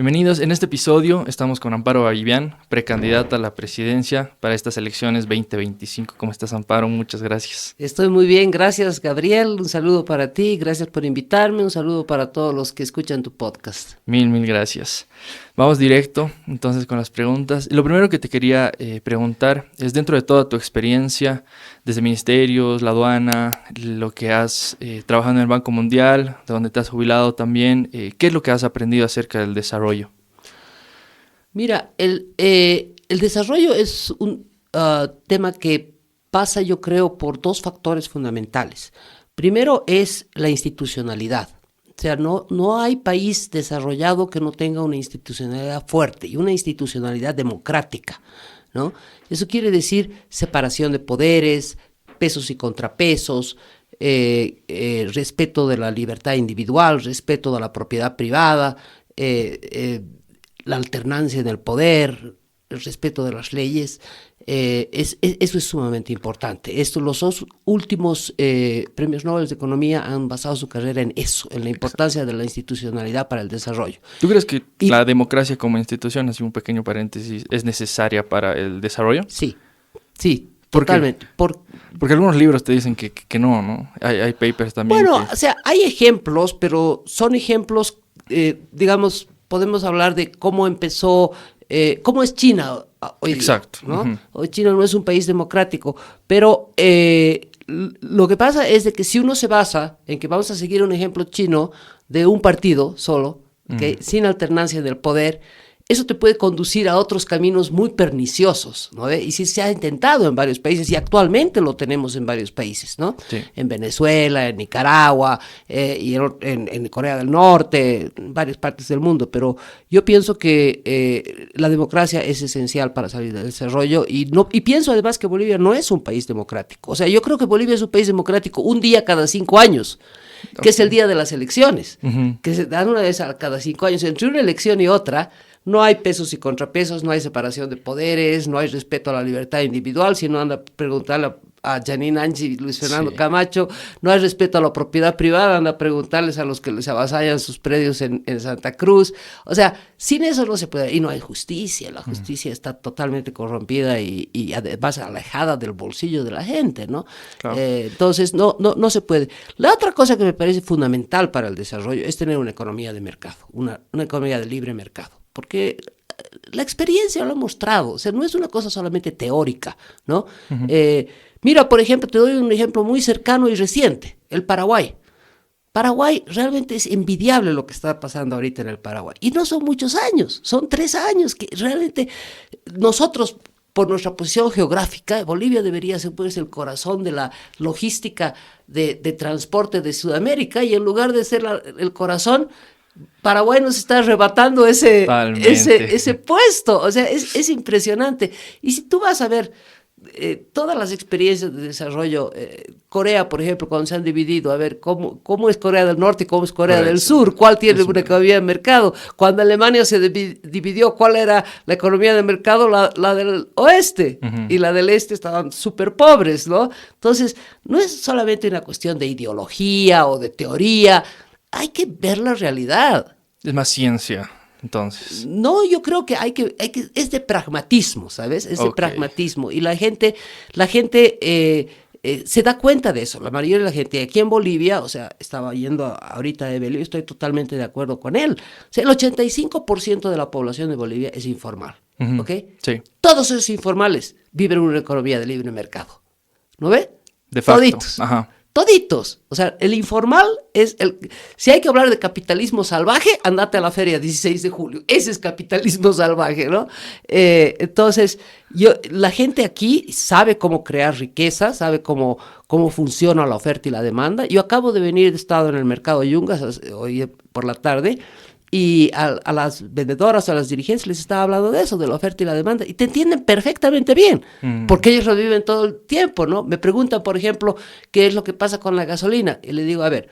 Bienvenidos. En este episodio estamos con Amparo Vivian, precandidata a la presidencia para estas elecciones 2025. ¿Cómo estás, Amparo? Muchas gracias. Estoy muy bien, gracias, Gabriel. Un saludo para ti, gracias por invitarme. Un saludo para todos los que escuchan tu podcast. Mil gracias. Vamos directo entonces con las preguntas. Lo primero que te quería preguntar es, dentro de toda tu experiencia, desde ministerios, la aduana, lo que has trabajado en el Banco Mundial, de donde te has jubilado también, ¿qué es lo que has aprendido acerca del desarrollo? Mira, el desarrollo es un tema que pasa, yo creo, por dos factores fundamentales. Primero es la institucionalidad. O sea, no hay país desarrollado que no tenga una institucionalidad fuerte y una institucionalidad democrática, ¿no? Eso quiere decir separación de poderes, pesos y contrapesos, respeto de la libertad individual, respeto de la propiedad privada, la alternancia en el poder, el respeto de las leyes. Eso es sumamente importante. Los dos últimos premios Nobel de Economía han basado su carrera en eso, en la importancia de la institucionalidad para el desarrollo. ¿Tú crees que la democracia como institución, así un pequeño paréntesis, es necesaria para el desarrollo? Sí, ¿Por totalmente. qué? Porque algunos libros te dicen que no, ¿no? Hay papers también. Bueno, o sea, hay ejemplos, pero son ejemplos, digamos, podemos hablar de cómo empezó, cómo es China hoy día. Exacto. ¿no? Uh-huh. Hoy China no es un país democrático, pero lo que pasa es de que si uno se basa en que vamos a seguir un ejemplo chino de un partido solo, ¿okay? Sin alternancia del poder, eso te puede conducir a otros caminos muy perniciosos, ¿no? Y sí se ha intentado en varios países y actualmente lo tenemos en varios países, ¿no? Sí. En Venezuela, en Nicaragua, y en Corea del Norte, en varias partes del mundo. Pero yo pienso que la democracia es esencial para salir del desarrollo y pienso además que Bolivia no es un país democrático. O sea, yo creo que Bolivia es un país democrático un día cada 5 años. Que es el día de las elecciones, que se dan una vez cada 5 años. Entre una elección y otra, no hay pesos y contrapesos, no hay separación de poderes, no hay respeto a la libertad individual, sino anda a preguntarle a Janine Anchi y Luis Fernando Camacho, no hay respeto a la propiedad privada, anda a preguntarles a los que les avasallan sus predios en Santa Cruz. O sea, sin eso no se puede, y no hay justicia, la justicia está totalmente corrompida y además alejada del bolsillo de la gente, ¿no? Claro. Entonces, no se puede. La otra cosa que me parece fundamental para el desarrollo es tener una economía de mercado, una economía de libre mercado. Porque la experiencia lo ha mostrado, o sea, no es una cosa solamente teórica, ¿no? Uh-huh. Mira, por ejemplo, te doy un ejemplo muy cercano y reciente, el Paraguay. Paraguay realmente es envidiable lo que está pasando ahorita en el Paraguay. Y no son muchos años, son 3 años que realmente nosotros, por nuestra posición geográfica, Bolivia debería ser pues el corazón de la logística de transporte de Sudamérica, y en lugar de ser el corazón, Paraguay nos está arrebatando ese puesto. O sea, es impresionante. Y si tú vas a ver todas las experiencias de desarrollo, Corea, por ejemplo, cuando se han dividido, a ver cómo es Corea del Norte y cómo es Corea del Sur, cuál tiene una economía de mercado. Cuando Alemania se dividió, ¿cuál era la economía de mercado? La del oeste, y la del este estaban súper pobres, ¿no? Entonces, no es solamente una cuestión de ideología o de teoría, hay que ver la realidad. Es más ciencia, entonces. No, yo creo que es de pragmatismo, ¿sabes? Es de pragmatismo. Y la gente se da cuenta de eso. La mayoría de la gente aquí en Bolivia, o sea, estaba yendo ahorita de Bolivia, estoy totalmente de acuerdo con él. O sea, el 85% de la población de Bolivia es informal, ¿ok? Sí. Todos esos informales viven en una economía de libre mercado, ¿no ve? De facto. Toditos. Ajá. Toditos. O sea, el informal es si hay que hablar de capitalismo salvaje, andate a la feria 16 de julio. Ese es capitalismo salvaje, ¿no? Entonces, la gente aquí sabe cómo crear riqueza, sabe cómo funciona la oferta y la demanda. Yo acabo de venir, he estado en el mercado Yungas hoy por la tarde, y a las vendedoras, a las dirigentes les estaba hablando de eso, de la oferta y la demanda, y te entienden perfectamente bien, porque ellos lo viven todo el tiempo, ¿no? Me preguntan, por ejemplo, qué es lo que pasa con la gasolina, y le digo, a ver,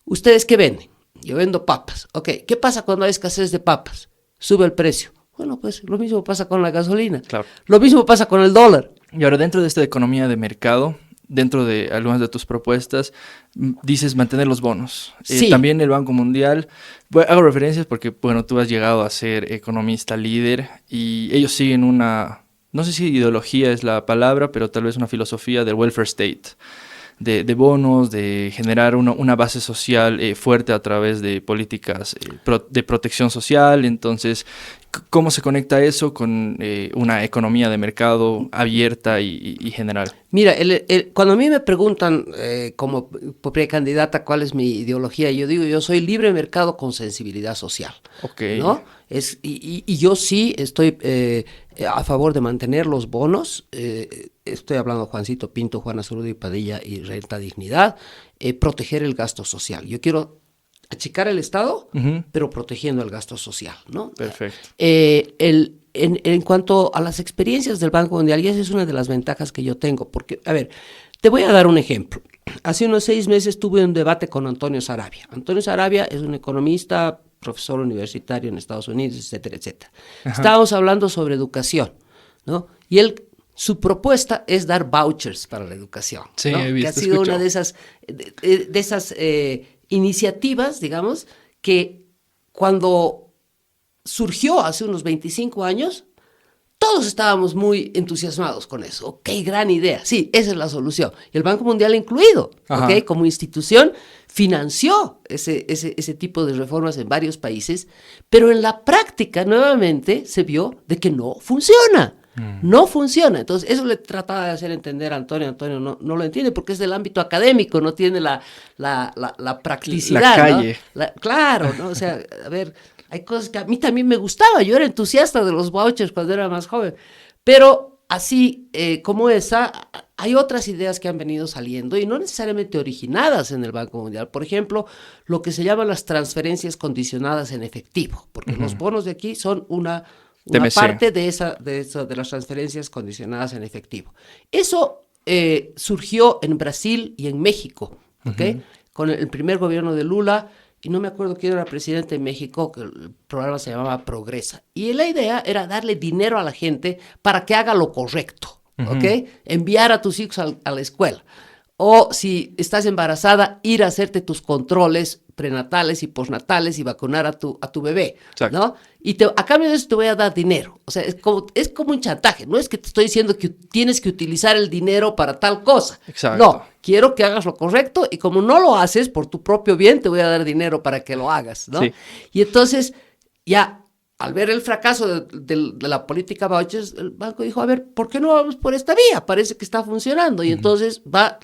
¿ustedes qué venden? Yo vendo papas. Ok, ¿qué pasa cuando hay escasez de papas? Sube el precio. Bueno, pues lo mismo pasa con la gasolina. Claro. Lo mismo pasa con el dólar. Y ahora, dentro de esta economía de mercado, dentro de algunas de tus propuestas, dices mantener los bonos. Sí. También el Banco Mundial, hago referencias porque, bueno, tú has llegado a ser economista líder y ellos siguen una, no sé si ideología es la palabra, pero tal vez una filosofía del welfare state. De bonos, de generar una base social fuerte a través de políticas de protección social. Entonces, ¿cómo se conecta eso con una economía de mercado abierta y general? Mira, cuando a mí me preguntan como precandidata cuál es mi ideología, yo digo, yo soy libre mercado con sensibilidad social. Okay. ¿No? Y yo sí estoy a favor de mantener los bonos. Estoy hablando de Juancito Pinto, Juana Azurduy Padilla y Renta Dignidad. Proteger el gasto social. Yo quiero achicar el Estado, pero protegiendo el gasto social, ¿no? Perfecto. En cuanto a las experiencias del Banco Mundial, y esa es una de las ventajas que yo tengo, porque, a ver, te voy a dar un ejemplo. Hace unos 6 meses tuve un debate con Antonio Sarabia. Antonio Sarabia es un economista, profesor universitario en Estados Unidos, etcétera, etcétera. Ajá. Estábamos hablando sobre educación, ¿no? Y su propuesta es dar vouchers para la educación, sí, ¿no? he visto, que ha sido una de esas iniciativas, digamos, que cuando surgió hace unos 25 años, todos estábamos muy entusiasmados con eso. Ok, gran idea. Sí, esa es la solución. Y el Banco Mundial incluido, ¿ok? Como institución, financió ese tipo de reformas en varios países, pero en la práctica, nuevamente, se vio de que no funciona. No funciona. Entonces, eso le trataba de hacer entender a Antonio. Antonio no lo entiende porque es del ámbito académico, no tiene la practicidad. La calle. ¿No? Claro, ¿no? O sea, a ver, hay cosas que a mí también me gustaba. Yo era entusiasta de los vouchers cuando era más joven. Pero así como esa, hay otras ideas que han venido saliendo y no necesariamente originadas en el Banco Mundial. Por ejemplo, lo que se llaman las transferencias condicionadas en efectivo, porque los bonos de aquí son una parte de las transferencias condicionadas en efectivo. Eso surgió en Brasil y en México, ¿okay? Con el primer gobierno de Lula, y no me acuerdo quién era presidente de México, que el programa se llamaba Progresa. Y la idea era darle dinero a la gente para que haga lo correcto, ¿ok? Enviar a tus hijos a la escuela. O si estás embarazada, ir a hacerte tus controles prenatales y postnatales y vacunar a tu bebé, ¿no? Y a cambio de eso te voy a dar dinero. O sea, es como un chantaje. No es que te estoy diciendo que tienes que utilizar el dinero para tal cosa. Exacto. No, quiero que hagas lo correcto y como no lo haces por tu propio bien, te voy a dar dinero para que lo hagas, ¿no? Sí. Y entonces, ya, al ver el fracaso de la política vouchers, el banco dijo, a ver, ¿por qué no vamos por esta vía? Parece que está funcionando. Y entonces va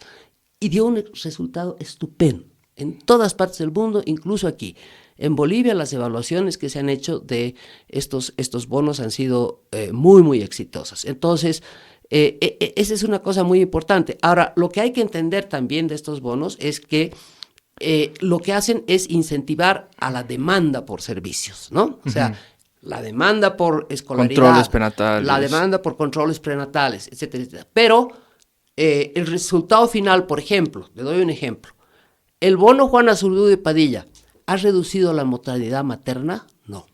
y dio un resultado estupendo. En todas partes del mundo, incluso aquí. En Bolivia, las evaluaciones que se han hecho de estos bonos han sido muy, muy exitosas. Entonces, esa es una cosa muy importante. Ahora, lo que hay que entender también de estos bonos es que lo que hacen es incentivar a la demanda por servicios, ¿no? O sea, la demanda por escolaridad, controles prenatales, la demanda por controles prenatales, etcétera, etcétera. Pero el resultado final, por ejemplo, le doy un ejemplo. ¿El bono Juana Azurduy Padilla ha reducido la mortalidad materna? No.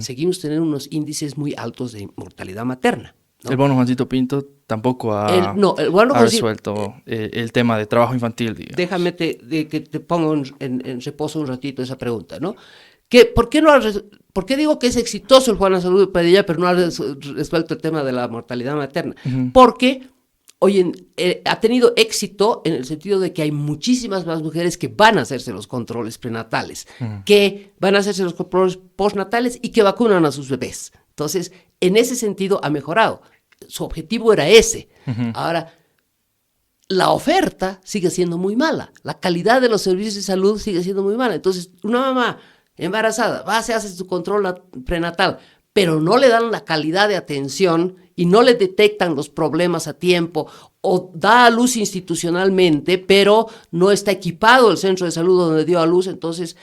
Seguimos teniendo unos índices muy altos de mortalidad materna, ¿no? El bono Juancito Pinto tampoco ha resuelto el tema de trabajo infantil, digamos. Déjame que te ponga en reposo un ratito esa pregunta, ¿no? ¿Por qué digo que es exitoso el Juana Azurduy Padilla, pero no ha resuelto el tema de la mortalidad materna? Porque ha tenido éxito en el sentido de que hay muchísimas más mujeres que van a hacerse los controles prenatales, que van a hacerse los controles postnatales y que vacunan a sus bebés. Entonces, en ese sentido ha mejorado. Su objetivo era ese. Ahora, la oferta sigue siendo muy mala. La calidad de los servicios de salud sigue siendo muy mala. Entonces, una mamá embarazada se hace su control prenatal, pero no le dan la calidad de atención y no le detectan los problemas a tiempo, o da a luz institucionalmente, pero no está equipado el centro de salud donde dio a luz. Entonces,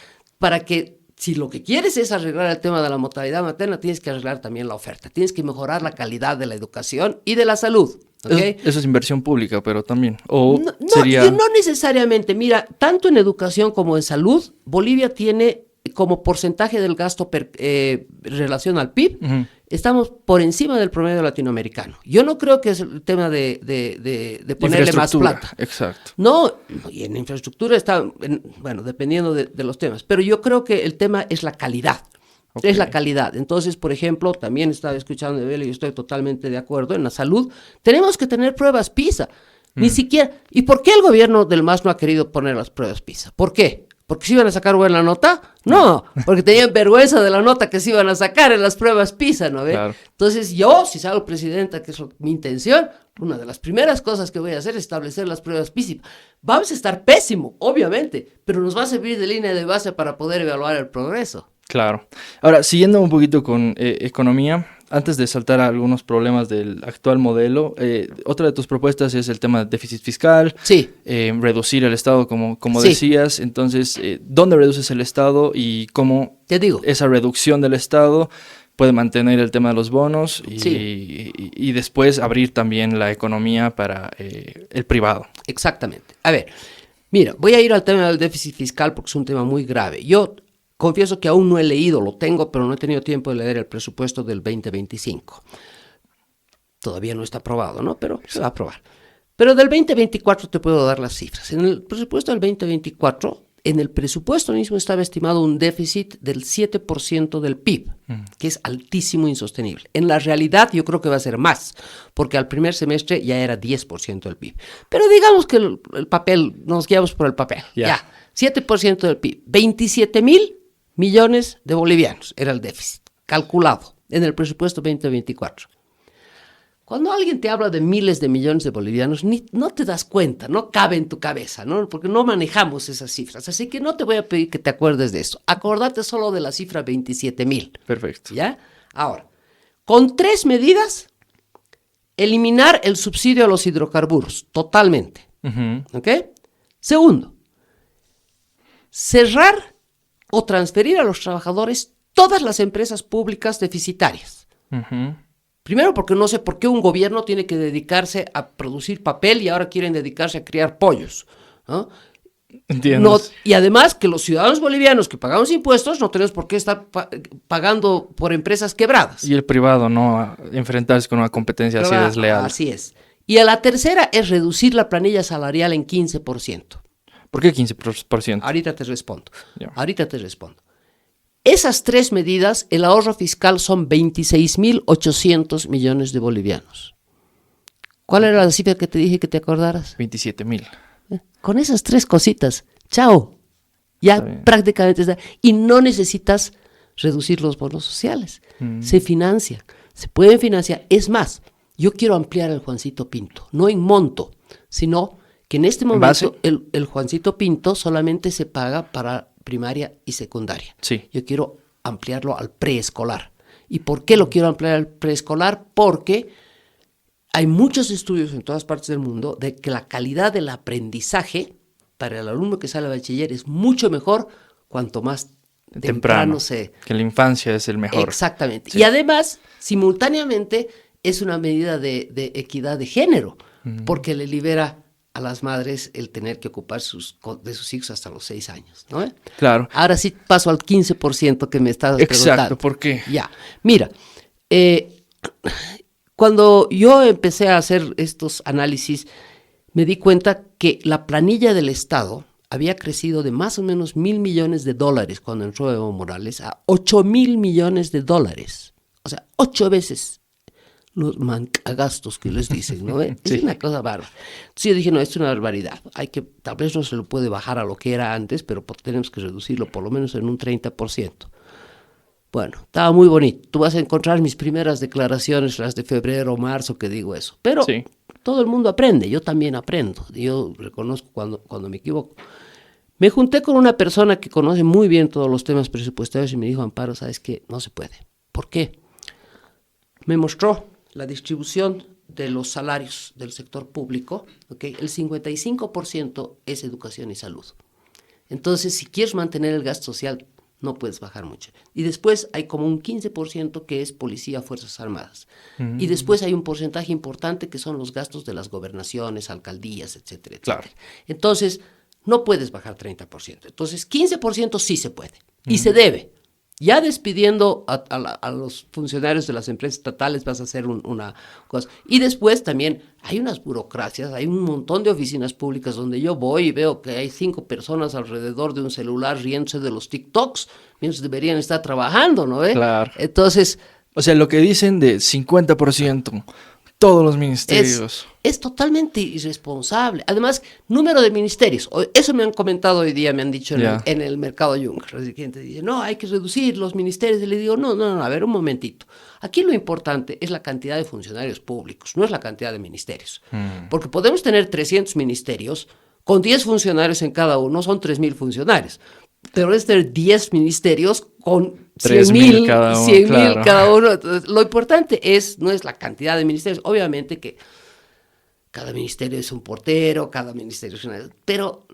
si lo que quieres es arreglar el tema de la mortalidad materna, tienes que arreglar también la oferta, tienes que mejorar la calidad de la educación y de la salud. ¿Okay? Eso es inversión pública, pero también. No necesariamente. Mira, tanto en educación como en salud, Bolivia tiene como porcentaje del gasto en relación al PIB, estamos por encima del promedio latinoamericano. Yo no creo que es el tema de ponerle más plata. Exacto. No, y en infraestructura está, bueno, dependiendo de los temas, pero yo creo que el tema es la calidad. Okay. Es la calidad. Entonces, por ejemplo, también estaba escuchando de Belo y estoy totalmente de acuerdo, en la salud tenemos que tener pruebas PISA. Ni siquiera. ¿Y por qué el gobierno del MAS no ha querido poner las pruebas PISA? ¿Por qué? ¿Porque se iban a sacar buena nota? No, porque tenían vergüenza de la nota que se iban a sacar en las pruebas PISA, ¿no ve? Claro. Entonces yo, si salgo presidenta, que es mi intención, una de las primeras cosas que voy a hacer es establecer las pruebas PISA. Vamos a estar pésimo, obviamente, pero nos va a servir de línea de base para poder evaluar el progreso. Claro. Ahora, siguiendo un poquito con economía, antes de saltar a algunos problemas del actual modelo, otra de tus propuestas es el tema del déficit fiscal, sí. Reducir el Estado, como sí. decías. Entonces, ¿dónde reduces el Estado y cómo esa reducción del Estado puede mantener el tema de los bonos y después abrir también la economía para el privado? Exactamente. A ver, mira, voy a ir al tema del déficit fiscal porque es un tema muy grave. Yo confieso que aún no he leído, lo tengo, pero no he tenido tiempo de leer el presupuesto del 2025. Todavía no está aprobado, ¿no? Pero se va a aprobar. Pero del 2024 te puedo dar las cifras. En el presupuesto del 2024, en el presupuesto mismo estaba estimado un déficit del 7% del PIB, que es altísimo e insostenible. En la realidad yo creo que va a ser más, porque al primer semestre ya era 10% del PIB. Pero digamos que el papel, nos guiamos por el papel. Ya, 7% del PIB, 27,000 millones de bolivianos era el déficit, calculado en el presupuesto 2024. Cuando alguien te habla de miles de millones de bolivianos, no te das cuenta, no cabe en tu cabeza, ¿no? Porque no manejamos esas cifras. Así que no te voy a pedir que te acuerdes de esto. Acordate solo de la cifra 27,000. Perfecto. ¿Ya? Ahora, con 3 medidas, eliminar el subsidio a los hidrocarburos, totalmente. ¿Ok? Segundo, cerrar o transferir a los trabajadores todas las empresas públicas deficitarias. Primero, porque no sé por qué un gobierno tiene que dedicarse a producir papel y ahora quieren dedicarse a criar pollos, ¿no? Entiendo. No, y además que los ciudadanos bolivianos que pagamos impuestos no tenemos por qué estar pagando por empresas quebradas. Y el privado no enfrentarse con una competencia así desleal. Así es. Y a la tercera es reducir la planilla salarial en 15%. ¿Por qué 15%? Ahorita te respondo. Esas 3 medidas, el ahorro fiscal son 26,800 millones de bolivianos. ¿Cuál era la cifra que te dije que te acordaras? 27,000. Con esas 3 cositas, chao. Ya prácticamente está. Y no necesitas reducir los bonos sociales. Se financian, se pueden financiar. Es más, yo quiero ampliar el Juancito Pinto, no en monto, sino que en este momento el Juancito Pinto solamente se paga para primaria y secundaria. Sí. Yo quiero ampliarlo al preescolar. ¿Y por qué lo quiero ampliar al preescolar? Porque hay muchos estudios en todas partes del mundo de que la calidad del aprendizaje para el alumno que sale a bachiller es mucho mejor cuanto más temprano se... Que la infancia es el mejor. Exactamente. Sí. Y además, simultáneamente, es una medida de equidad de género, porque le libera a las madres el tener que ocupar de sus hijos hasta los 6 años, ¿no? Claro. Ahora sí paso al 15% que me estabas preguntando. Exacto, ¿por qué? Ya, mira, cuando yo empecé a hacer estos análisis, me di cuenta que la planilla del Estado había crecido de más o menos $1,000 millones cuando entró Evo Morales a $8,000 millones. O sea, 8 veces los mancagastos que les dicen, ¿no? Es una cosa bárbara. Entonces yo dije, no, esto es una barbaridad. Tal vez no se lo puede bajar a lo que era antes, pero tenemos que reducirlo por lo menos en un 30%. Bueno, estaba muy bonito. Tú vas a encontrar mis primeras declaraciones, las de febrero o marzo, que digo eso. Pero todo el mundo aprende, yo también aprendo. Yo reconozco cuando me equivoco. Me junté con una persona que conoce muy bien todos los temas presupuestarios y me dijo, Amparo, ¿sabes qué? No se puede. ¿Por qué? Me mostró la distribución de los salarios del sector público, ¿okay? El 55% es educación y salud. Entonces, si quieres mantener el gasto social, no puedes bajar mucho. Y después hay como un 15% que es policía, fuerzas armadas. Y después hay un porcentaje importante que son los gastos de las gobernaciones, alcaldías, etcétera, etcétera. Claro. Entonces, no puedes bajar 30%. Entonces, 15% sí se puede. Y se debe. Ya despidiendo a los funcionarios de las empresas estatales vas a hacer una cosa. Y después también hay unas burocracias, hay un montón de oficinas públicas donde yo voy y veo que hay 5 personas alrededor de un celular riéndose de los TikToks, mientras deberían estar trabajando, ¿no? Claro. Entonces... O sea, lo que dicen de 50%, todos los ministerios. Es totalmente irresponsable. Además, número de ministerios. Eso me han comentado hoy día, me han dicho en el mercado Juncker. La gente dice, no, hay que reducir los ministerios. Y le digo, no, a ver, un momentito. Aquí lo importante es la cantidad de funcionarios públicos, no es la cantidad de ministerios. Porque podemos tener 300 ministerios con 10 funcionarios en cada uno, son 3.000 funcionarios. Pero es tener 10 ministerios con 100.000 cada uno. Claro. Cada uno. Entonces, lo importante no es la cantidad de ministerios. Obviamente que cada ministerio es un portero, cada ministerio es una... Pero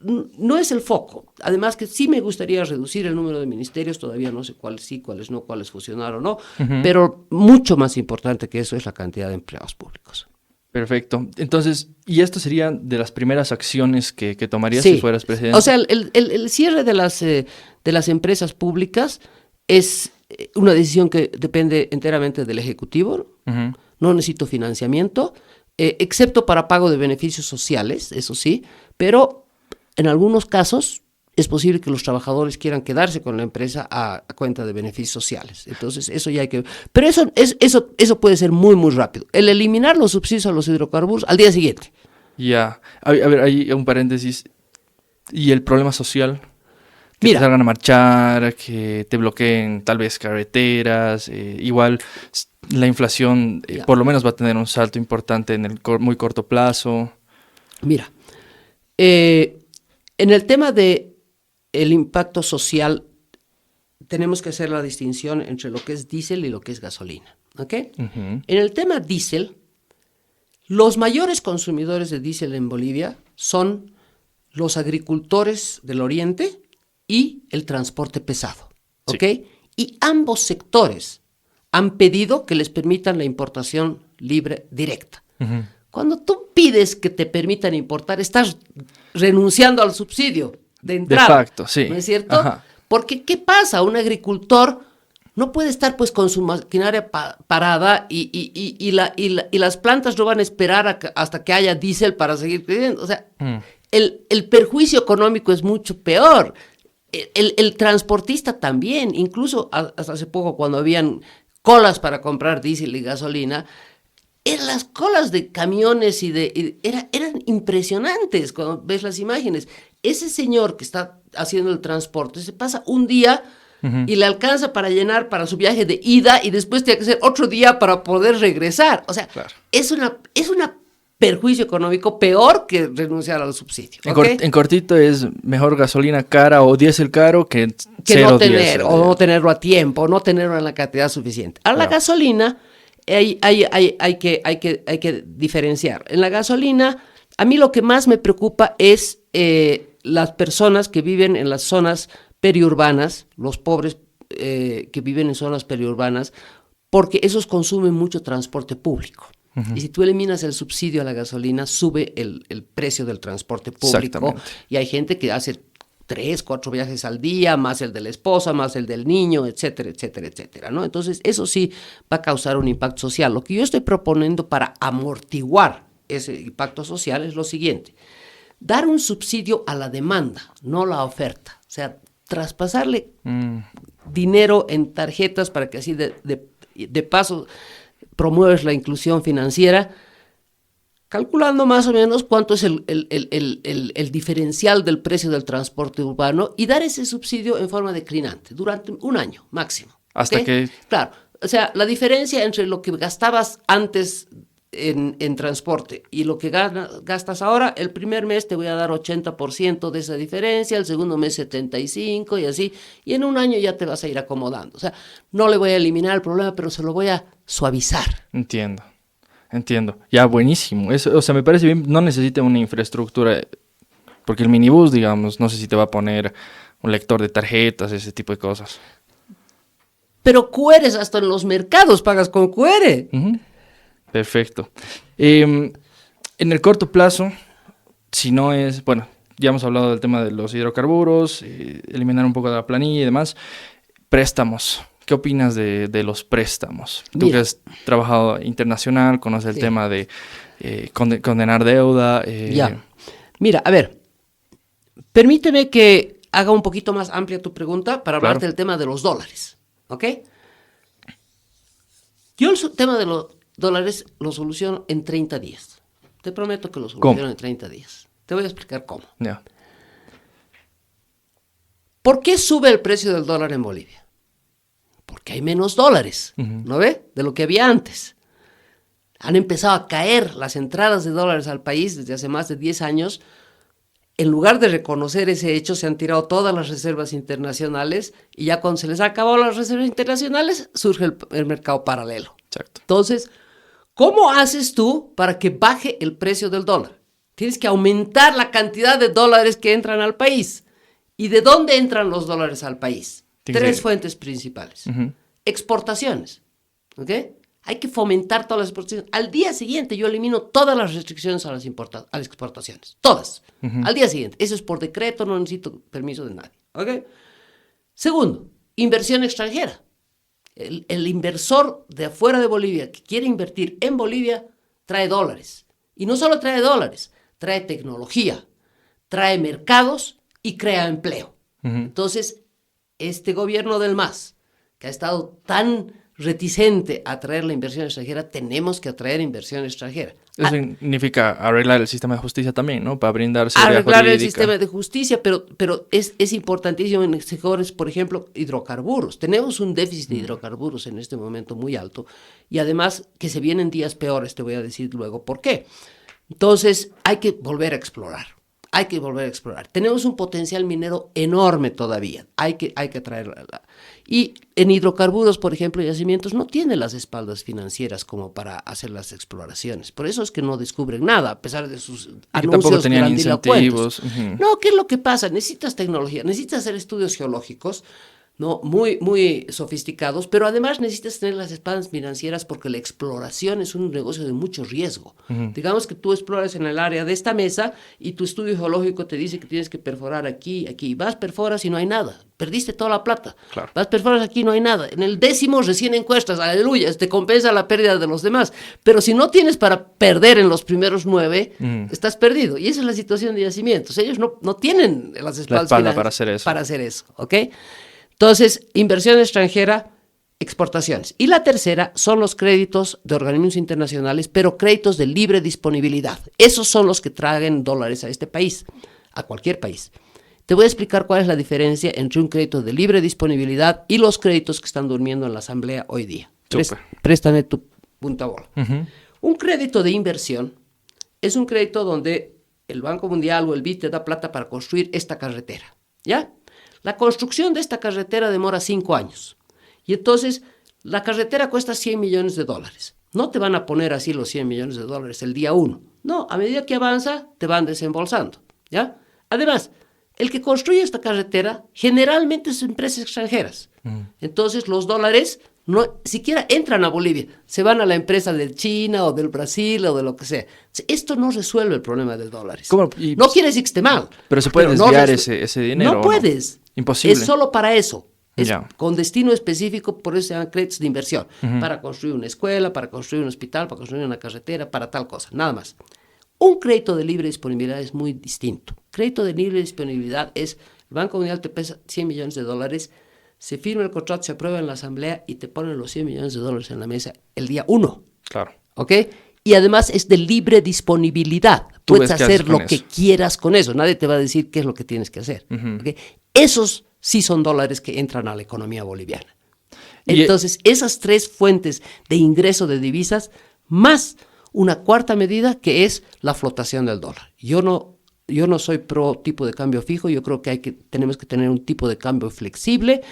no es el foco. Además que sí me gustaría reducir el número de ministerios, todavía no sé cuáles sí, cuáles no, cuáles funcionar o no, pero mucho más importante que eso es la cantidad de empleados públicos. Perfecto. Entonces, ¿y esto sería de las primeras acciones que tomarías si fueras presidente? O sea, el cierre de las empresas públicas es una decisión que depende enteramente del Ejecutivo. No necesito financiamiento, excepto para pago de beneficios sociales, eso sí, pero en algunos casos es posible que los trabajadores quieran quedarse con la empresa a cuenta de beneficios sociales. Entonces, eso ya hay que... Pero eso puede ser muy, muy rápido. El eliminar los subsidios a los hidrocarburos al día siguiente. Ya. A ver, hay un paréntesis. ¿Y el problema social? Que Mira, te salgan a marchar, que te bloqueen tal vez carreteras. Igual la inflación por lo menos va a tener un salto importante en el muy corto plazo. Mira, en el tema de el impacto social, tenemos que hacer la distinción entre lo que es diésel y lo que es gasolina, ¿ok? En el tema diésel, los mayores consumidores de diésel en Bolivia son los agricultores del oriente y el transporte pesado, ¿ok? Sí. Y ambos sectores han pedido que les permitan la importación libre directa. Cuando tú pides que te permitan importar, estás renunciando al subsidio de entrada. De facto, sí. ¿No es cierto? Porque, ¿qué pasa? Un agricultor no puede estar pues con su maquinaria parada y las plantas no van a esperar hasta que haya diésel para seguir creciendo. O sea, el perjuicio económico es mucho peor. El transportista también, incluso hasta hace poco cuando habían colas para comprar diésel y gasolina, las colas de camiones eran impresionantes cuando ves las imágenes. Ese señor que está haciendo el transporte se pasa un día y le alcanza para llenar para su viaje de ida y después tiene que hacer otro día para poder regresar. O sea, claro, es una perjuicio económico peor que renunciar al subsidio. ¿Okay? En cortito es mejor gasolina cara o diésel caro que no tener, o no tenerlo a tiempo, o no tenerlo en la cantidad suficiente. A la gasolina hay que diferenciar. En la gasolina, a mí lo que más me preocupa es las personas que viven en las zonas periurbanas, los pobres que viven en zonas periurbanas, porque esos consumen mucho transporte público. Y si tú eliminas el subsidio a la gasolina, sube el precio del transporte público. Y hay gente que hace 3, 4 viajes al día, más el de la esposa, más el del niño, etcétera, etcétera, etcétera, ¿no? Entonces, eso sí va a causar un impacto social. Lo que yo estoy proponiendo para amortiguar ese impacto social es lo siguiente: dar un subsidio a la demanda, no la oferta. O sea, traspasarle dinero en tarjetas para que así de paso promueves la inclusión financiera, calculando más o menos cuánto es el diferencial del precio del transporte urbano y dar ese subsidio en forma declinante durante un año máximo. Hasta que... Claro, o sea, la diferencia entre lo que gastabas antes en transporte y lo que gastas ahora, el primer mes te voy a dar 80% de esa diferencia, el segundo mes 75% y así, y en un año ya te vas a ir acomodando. O sea, no le voy a eliminar el problema, pero se lo voy a suavizar. Entiendo. Ya, buenísimo. Eso, o sea, me parece bien, no necesita una infraestructura, porque el minibús, digamos, no sé si te va a poner un lector de tarjetas, ese tipo de cosas. Pero QRs hasta en los mercados pagas con QR. Perfecto. En el corto plazo, si no es, bueno, ya hemos hablado del tema de los hidrocarburos, eliminar un poco de la planilla y demás. Préstamos. ¿Qué opinas de los préstamos? Tú que has trabajado internacional, conoces el tema de condenar deuda. Ya. Mira, a ver, permíteme que haga un poquito más amplia tu pregunta para hablarte del tema de los dólares, ¿ok? Yo el tema de los dólares lo soluciono en 30 días. Te prometo que lo soluciono en 30 días. Te voy a explicar cómo. Yeah. ¿Por qué sube el precio del dólar en Bolivia? Porque hay menos dólares, ¿no ve? De lo que había antes. Han empezado a caer las entradas de dólares al país desde hace más de 10 años. En lugar de reconocer ese hecho, se han tirado todas las reservas internacionales y ya cuando se les ha acabado las reservas internacionales, surge el mercado paralelo. Exacto. Entonces, ¿cómo haces tú para que baje el precio del dólar? Tienes que aumentar la cantidad de dólares que entran al país. ¿Y de dónde entran los dólares al país? Tres fuentes principales. Exportaciones. ¿Ok? Hay que fomentar todas las exportaciones. Al día siguiente yo elimino todas las restricciones a las exportaciones. Todas. Al día siguiente. Eso es por decreto, no necesito permiso de nadie. ¿Ok? Segundo, inversión extranjera. El inversor de afuera de Bolivia que quiere invertir en Bolivia trae dólares. Y no solo trae dólares, trae tecnología, trae mercados y crea empleo. Entonces, este gobierno del MAS, que ha estado tan reticente a atraer la inversión extranjera, tenemos que atraer inversión extranjera. Eso significa arreglar el sistema de justicia también, ¿no? Para brindar seguridad jurídica. Arreglar el sistema de justicia, pero es importantísimo en sectores, por ejemplo, hidrocarburos. Tenemos un déficit de hidrocarburos en este momento muy alto y además que se vienen días peores, te voy a decir luego por qué. Entonces, hay que volver a explorar. Hay que volver a explorar. Tenemos un potencial minero enorme todavía. Hay que traerla. Y en hidrocarburos, por ejemplo, yacimientos no tienen las espaldas financieras como para hacer las exploraciones. Por eso es que no descubren nada, a pesar de sus anuncios grandilocuentes. No, ¿qué es lo que pasa? Necesitas tecnología, necesitas hacer estudios geológicos, ¿no? Muy sofisticados, pero además necesitas tener las espaldas financieras porque la exploración es un negocio de mucho riesgo. Digamos que tú exploras en el área de esta mesa y tu estudio geológico te dice que tienes que perforar aquí. Vas, perforas y no hay nada. Perdiste toda la plata. Claro. Vas, perforas aquí, no hay nada. En el 10º recién encuestas, aleluya, te compensa la pérdida de los demás. Pero si no tienes para perder en los primeros 9, estás perdido. Y esa es la situación de yacimientos. Ellos no tienen las espaldas para hacer eso. ¿Ok? Entonces, inversión extranjera, exportaciones. Y la tercera son los créditos de organismos internacionales, pero créditos de libre disponibilidad. Esos son los que traen dólares a este país, a cualquier país. Te voy a explicar cuál es la diferencia entre un crédito de libre disponibilidad y los créditos que están durmiendo en la Asamblea hoy día. Préstame tu punta bola. Un crédito de inversión es un crédito donde el Banco Mundial o el BID te da plata para construir esta carretera, ¿ya? La construcción de esta carretera demora 5 años. Y entonces, la carretera cuesta $100 millones. No te van a poner así los $100 millones el día 1. No, a medida que avanza, te van desembolsando, ¿ya? Además, el que construye esta carretera generalmente son empresas extranjeras. Entonces, los dólares no siquiera entran a Bolivia. Se van a la empresa de China o del Brasil o de lo que sea. Esto no resuelve el problema de dólares. No quiere decir que esté mal. Pero se puede desviar ese dinero. No puedes. Imposible. Es solo para eso. Con destino específico, por eso se llaman créditos de inversión. Para construir una escuela, para construir un hospital, para construir una carretera, para tal cosa, nada más. Un crédito de libre disponibilidad es muy distinto. Crédito de libre disponibilidad es, el Banco Mundial te pesa $100 millones, se firma el contrato, se aprueba en la Asamblea y te ponen los $100 millones en la mesa el día 1. Claro. ¿Ok? Y además es de libre disponibilidad. Puedes hacer lo que quieras con eso. Nadie te va a decir qué es lo que tienes que hacer. ¿Okay? Esos sí son dólares que entran a la economía boliviana. Entonces, esas 3 fuentes de ingreso de divisas, más una cuarta medida que es la flotación del dólar. Yo no soy pro tipo de cambio fijo, yo creo que tenemos que tener un tipo de cambio flexible,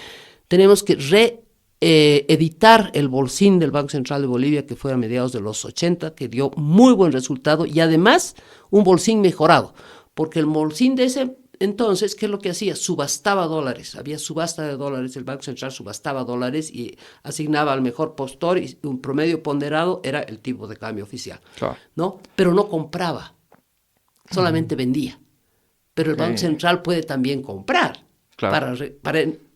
tenemos que editar el bolsín del Banco Central de Bolivia que fue a mediados de los 80, que dio muy buen resultado, y además un bolsín mejorado, porque el bolsín de ese entonces, ¿qué es lo que hacía? Subastaba dólares, había subasta de dólares, el Banco Central subastaba dólares y asignaba al mejor postor y un promedio ponderado era el tipo de cambio oficial, claro. ¿no? Pero no compraba, solamente vendía. pero el Ok. Banco Central puede también comprar. Claro.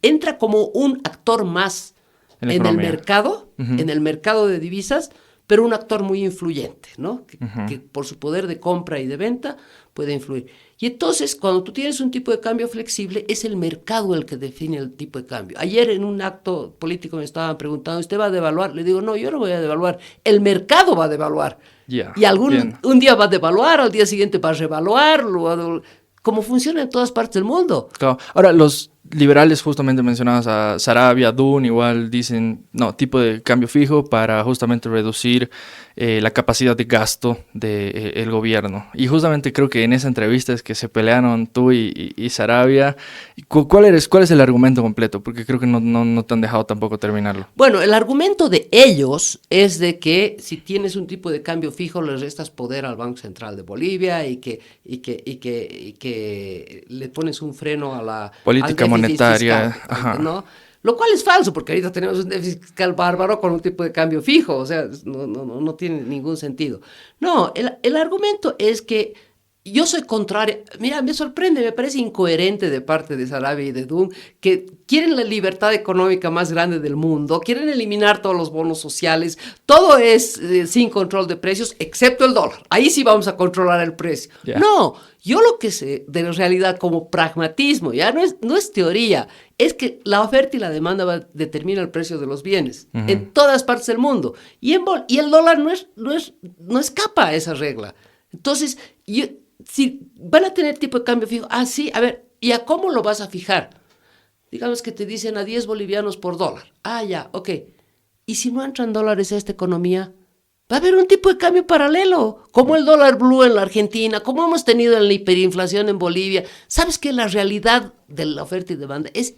Entra como un actor más En la en el economía. mercado, Ujú. en el mercado de divisas, pero un actor muy influyente, ¿no? Ujú. Que por su poder de compra y de venta puede influir. Y entonces, cuando tú tienes un tipo de cambio flexible, es el mercado el que define el tipo de cambio. Ayer en un acto político me estaban preguntando, ¿usted va a devaluar? Le digo, no, yo no voy a devaluar, el mercado va a devaluar. Ya, Y entiendo. un día va a devaluar, al día siguiente va a revaluar, como funciona en todas partes del mundo. Claro. Ahora, los liberales, justamente mencionabas a Sarabia, Dunn, igual dicen, no, tipo de cambio fijo para justamente reducir la capacidad de gasto del gobierno. Y justamente creo que en esa entrevista es que se pelearon tú y Sarabia. ¿Cuál es el argumento completo? Porque creo que no te han dejado tampoco terminarlo. Bueno, el argumento de ellos es de que si tienes un tipo de cambio fijo le restas poder al Banco Central de Bolivia y que le pones un freno a al Política déficit monetaria, fiscal, ajá. ¿no? Lo cual es falso, porque ahorita tenemos un déficit fiscal bárbaro con un tipo de cambio fijo, o sea, no tiene ningún sentido. No, el argumento es que yo soy contraria. Mira, me sorprende, me parece incoherente de parte de Sarabia y de Dunn que quieren la libertad económica más grande del mundo, quieren eliminar todos los bonos sociales, todo es sin control de precios, excepto el dólar. Ahí sí vamos a controlar el precio. Yeah. No, yo lo que sé de la realidad como pragmatismo, ya no es teoría, es que la oferta y la demanda determina el precio de los bienes en todas partes del mundo. Y el dólar no escapa a esa regla. Entonces, si van a tener tipo de cambio fijo, sí, a ver, ¿y a cómo lo vas a fijar? Digamos que te dicen a 10 bolivianos por dólar. Ya, ok. ¿Y si no entran dólares a esta economía? Va a haber un tipo de cambio paralelo, como el dólar blue en la Argentina, como hemos tenido en la hiperinflación en Bolivia. ¿Sabes que la realidad de la oferta y demanda es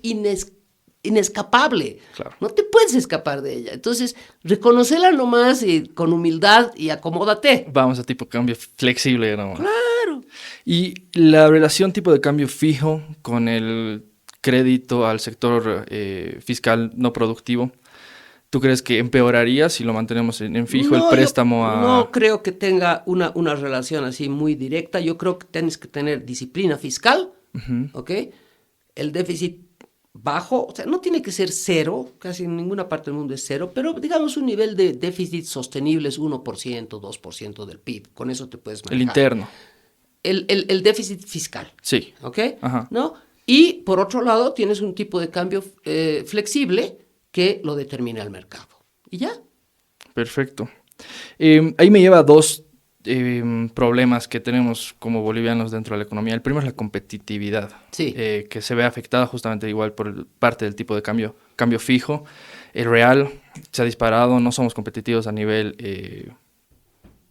inescapable? Claro. No te puedes escapar de ella. Entonces, reconocela nomás con humildad y acomódate. Vamos a tipo de cambio flexible, ¿no? Claro. Y la relación tipo de cambio fijo con el crédito al sector fiscal no productivo, ¿tú crees que empeoraría si lo mantenemos en fijo el préstamo a...? No creo que tenga una relación así muy directa. Yo creo que tienes que tener disciplina fiscal, ¿ok? El déficit bajo, o sea, no tiene que ser cero, casi en ninguna parte del mundo es cero, pero digamos un nivel de déficit sostenible es 1%, 2% del PIB. Con eso te puedes manejar. El interno. El déficit fiscal. Sí. ¿Ok? Ajá. ¿No? Y por otro lado tienes un tipo de cambio flexible que lo determina el mercado. ¿Y ya? Perfecto. Ahí me lleva a dos problemas que tenemos como bolivianos dentro de la economía. El primero es la competitividad, Sí. que se ve afectada justamente igual por parte del tipo de cambio fijo. El real se ha disparado, no somos competitivos a nivel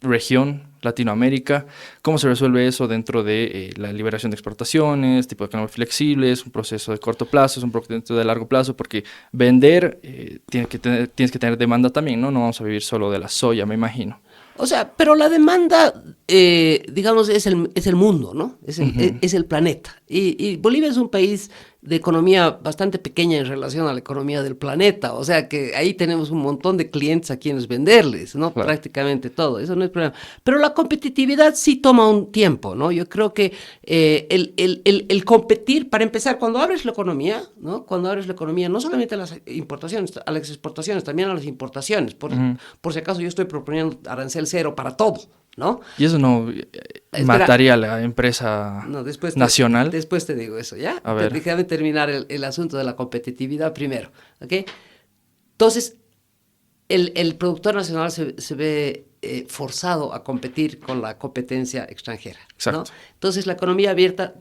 región, Latinoamérica. ¿Cómo se resuelve eso dentro de la liberación de exportaciones, tipo de economía flexible? Es un proceso de corto plazo, es un proceso de largo plazo, porque vender tienes que tener demanda también, ¿no? No vamos a vivir solo de la soya, me imagino. O sea, pero la demanda, digamos, es el mundo, ¿no? Es el planeta. Y Bolivia es un país de economía bastante pequeña en relación a la economía del planeta. O sea que ahí tenemos un montón de clientes a quienes venderles, ¿no? Claro. Prácticamente todo. Eso no es problema. Pero la competitividad sí toma un tiempo, ¿no? Yo creo que el competir, para empezar, cuando abres la economía, ¿no? Cuando abres la economía, no solamente a las importaciones, a las exportaciones, también a las importaciones. Por si acaso yo estoy proponiendo arancel cero para todo, ¿no? Y eso no mataría a la empresa nacional. Después te digo eso, ¿ya? A ver. Déjame terminar el asunto de la competitividad primero, ¿ok? Entonces, el productor nacional se ve forzado a competir con la competencia extranjera, ¿no? Exacto. Entonces, la economía abierta,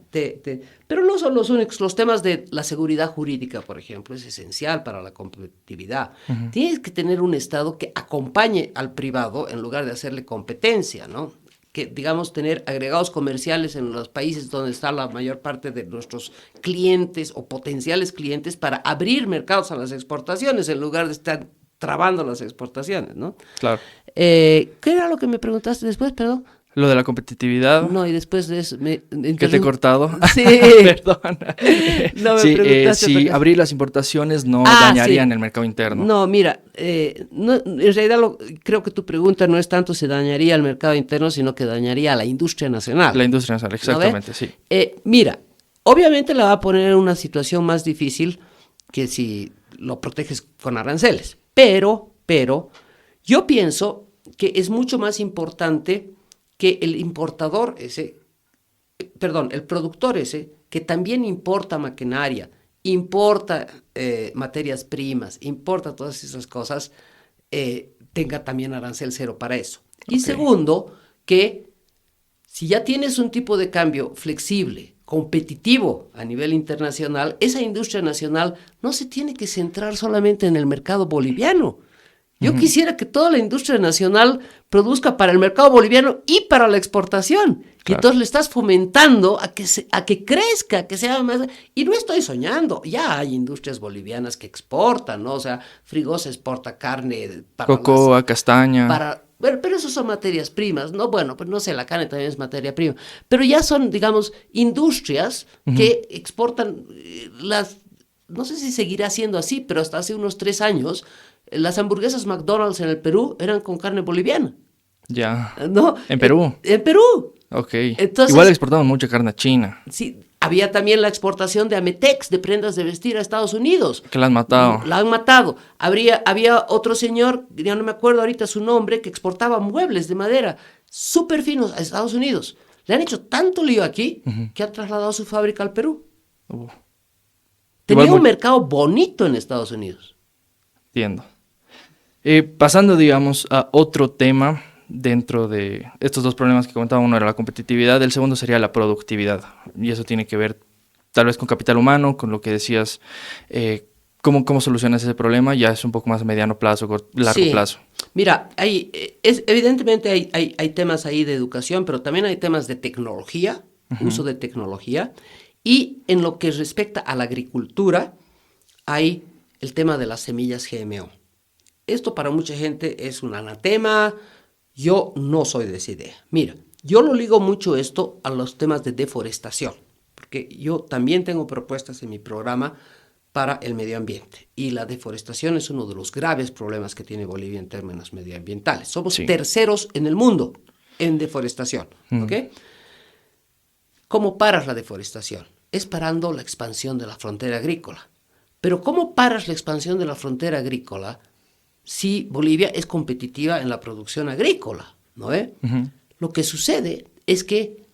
pero no son los únicos, los temas de la seguridad jurídica, por ejemplo, es esencial para la competitividad. Tienes que tener un Estado que acompañe al privado en lugar de hacerle competencia, ¿no? Que, digamos, tener agregados comerciales en los países donde está la mayor parte de nuestros clientes o potenciales clientes para abrir mercados a las exportaciones en lugar de estar trabando las exportaciones, ¿no? Claro. ¿Qué era lo que me preguntaste después, perdón? Lo de la competitividad. No, y después de eso ¿Que te he cortado? Sí. Perdona. No me Sí, preguntaste otra si cosa. abrir las importaciones no Ah, dañarían sí. el mercado interno. No, mira, en realidad creo que tu pregunta no es tanto si dañaría al mercado interno, sino que dañaría a la industria nacional. La industria nacional, exactamente, sí. Mira, obviamente la va a poner en una situación más difícil que si lo proteges con aranceles, pero yo pienso que es mucho más importante que el importador ese, el productor ese, que también importa maquinaria, importa materias primas, importa todas esas cosas, tenga también arancel cero para eso. Y segundo, que si ya tienes un tipo de cambio flexible, competitivo a nivel internacional, esa industria nacional no se tiene que centrar solamente en el mercado boliviano. Yo quisiera que toda la industria nacional produzca para el mercado boliviano y para la exportación. Claro. Y entonces le estás fomentando a que crezca, que sea más... Y no estoy soñando, ya hay industrias bolivianas que exportan, ¿no? O sea, Frigosa exporta carne para cocoa, castaña. Pero eso son materias primas, ¿no? Bueno, pues no sé, la carne también es materia prima. Pero ya son, digamos, industrias que exportan no sé si seguirá siendo así, pero hasta hace unos 3 años... Las hamburguesas McDonald's en el Perú eran con carne boliviana. Ya. ¿No? ¿En Perú? En Perú. Ok. Entonces, igual exportamos mucha carne a China. Sí, había también la exportación de Ametex, de prendas de vestir a Estados Unidos. Que la han matado. La han matado. Había otro señor, ya no me acuerdo ahorita su nombre, que exportaba muebles de madera súper finos a Estados Unidos. Le han hecho tanto lío aquí que han trasladado su fábrica al Perú. Tenía un mercado bonito en Estados Unidos. Entiendo. Pasando, digamos, a otro tema dentro de estos dos problemas que comentaba, uno era la competitividad, el segundo sería la productividad. Y eso tiene que ver tal vez con capital humano, con lo que decías, cómo solucionas ese problema, ya es un poco más a mediano plazo, largo plazo. Mira, evidentemente hay temas ahí de educación, pero también hay temas de tecnología, uso de tecnología, y en lo que respecta a la agricultura, hay el tema de las semillas GMO. Esto para mucha gente es un anatema. Yo no soy de esa idea. Mira, yo lo ligo mucho esto a los temas de deforestación, porque yo también tengo propuestas en mi programa para el medio ambiente. Y la deforestación es uno de los graves problemas que tiene Bolivia en términos medioambientales. Somos terceros en el mundo en deforestación. ¿Ok? ¿Cómo paras la deforestación? Es parando la expansión de la frontera agrícola. Pero ¿cómo paras la expansión de la frontera agrícola si Bolivia es competitiva en la producción agrícola? ¿No ve? Lo que sucede es que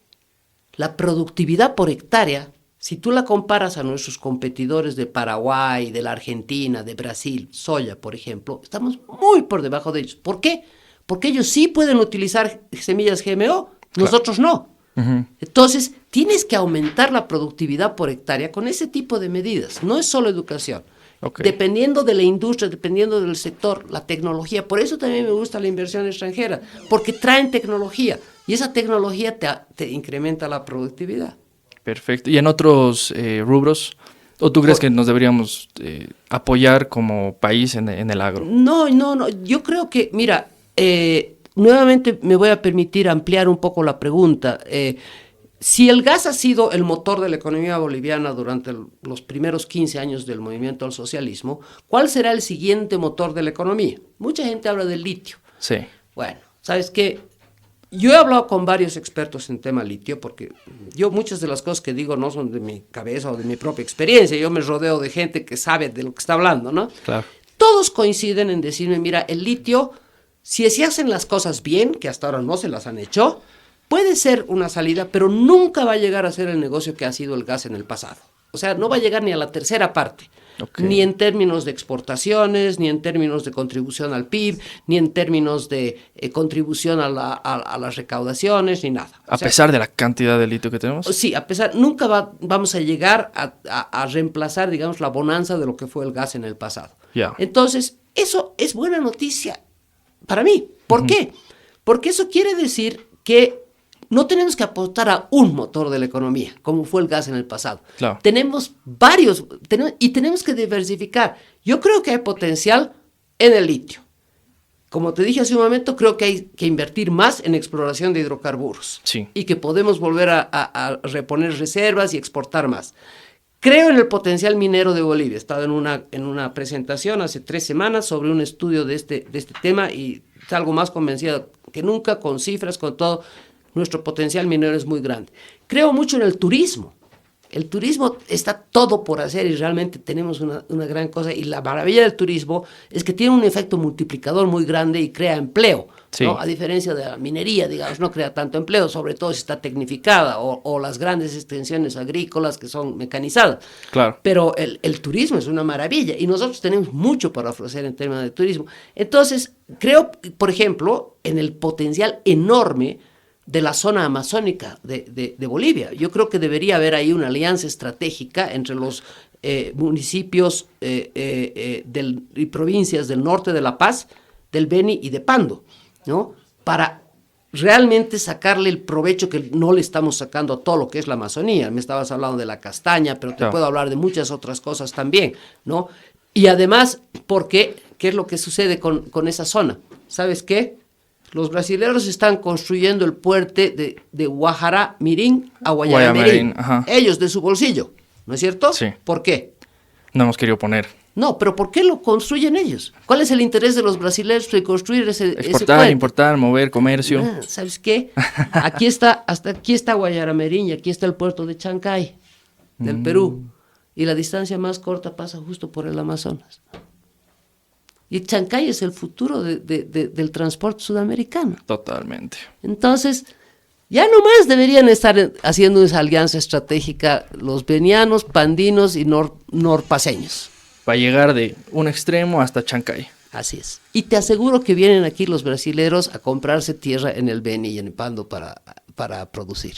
la productividad por hectárea, si tú la comparas a nuestros competidores de Paraguay, de la Argentina, de Brasil, soya, por ejemplo, estamos muy por debajo de ellos. ¿Por qué? Porque ellos sí pueden utilizar semillas GMO, nosotros no. Entonces, tienes que aumentar la productividad por hectárea con ese tipo de medidas. No es solo educación. Dependiendo de la industria, dependiendo del sector, la tecnología. Por eso también me gusta la inversión extranjera, porque traen tecnología y esa tecnología te incrementa la productividad. Perfecto. ¿Y en otros rubros? ¿O tú crees que nos deberíamos apoyar como país en el agro? No. Yo creo que, mira, nuevamente me voy a permitir ampliar un poco la pregunta. Si el gas ha sido el motor de la economía boliviana durante los primeros 15 años del movimiento al socialismo, ¿cuál será el siguiente motor de la economía? Mucha gente habla del litio. Sí. Bueno, ¿sabes qué? Yo he hablado con varios expertos en tema litio, porque yo muchas de las cosas que digo no son de mi cabeza o de mi propia experiencia. Yo me rodeo de gente que sabe de lo que está hablando, ¿no? Claro. Todos coinciden en decirme, mira, el litio, si se hacen las cosas bien, que hasta ahora no se las han hecho, puede ser una salida, pero nunca va a llegar a ser el negocio que ha sido el gas en el pasado. O sea, no va a llegar ni a la tercera parte, ni en términos de exportaciones, ni en términos de contribución al PIB, ni en términos de contribución a las recaudaciones, ni nada. A pesar de la cantidad de litio que tenemos. Sí, nunca vamos a llegar a reemplazar, digamos, la bonanza de lo que fue el gas en el pasado. Entonces, eso es buena noticia para mí. ¿Por qué? Porque eso quiere decir que no tenemos que apostar a un motor de la economía, como fue el gas en el pasado. Claro. Tenemos varios, y tenemos que diversificar. Yo creo que hay potencial en el litio. como te dije hace un momento, creo que hay que invertir más en exploración de hidrocarburos. Sí. Y que podemos volver a reponer reservas y exportar más. Creo en el potencial minero de Bolivia. He estado en una presentación hace 3 semanas sobre un estudio de este tema y salgo más convencido que nunca, con cifras, con todo. Nuestro potencial minero es muy grande. Creo mucho en el turismo. El turismo está todo por hacer y realmente tenemos una gran cosa. Y la maravilla del turismo es que tiene un efecto multiplicador muy grande y crea empleo. Sí. ¿No? A diferencia de la minería, digamos, no crea tanto empleo, sobre todo si está tecnificada o las grandes extensiones agrícolas que son mecanizadas. Claro. Pero el turismo es una maravilla y nosotros tenemos mucho para ofrecer en temas de turismo. Entonces, creo, por ejemplo, en el potencial enorme de la zona amazónica de Bolivia. Yo creo que debería haber ahí una alianza estratégica entre los municipios y provincias del norte de La Paz, del Beni y de Pando, ¿no? Para realmente sacarle el provecho que no le estamos sacando a todo lo que es la Amazonía. Me estabas hablando de la castaña, pero te puedo hablar de muchas otras cosas también, ¿no? Y además, ¿qué es lo que sucede con esa zona? ¿Sabes qué? Los brasileños están construyendo el puente de Guajará Mirín a Guayamarín. Ellos de su bolsillo, ¿no es cierto? Sí. ¿Por qué? No hemos querido poner. No, pero ¿por qué lo construyen ellos? ¿Cuál es el interés de los brasileños de construir ese Exportar, importar, mover, comercio. ¿Sabes qué? Hasta aquí está Guayamarín y aquí está el puerto de Chancay, del Perú. Y la distancia más corta pasa justo por el Amazonas. Y Chancay es el futuro del transporte sudamericano. Totalmente. Entonces, ya nomás deberían estar haciendo esa alianza estratégica los benianos, pandinos y norpaceños. Para llegar de un extremo hasta Chancay. Así es. Y te aseguro que vienen aquí los brasileros a comprarse tierra en el Beni y en el Pando para producir.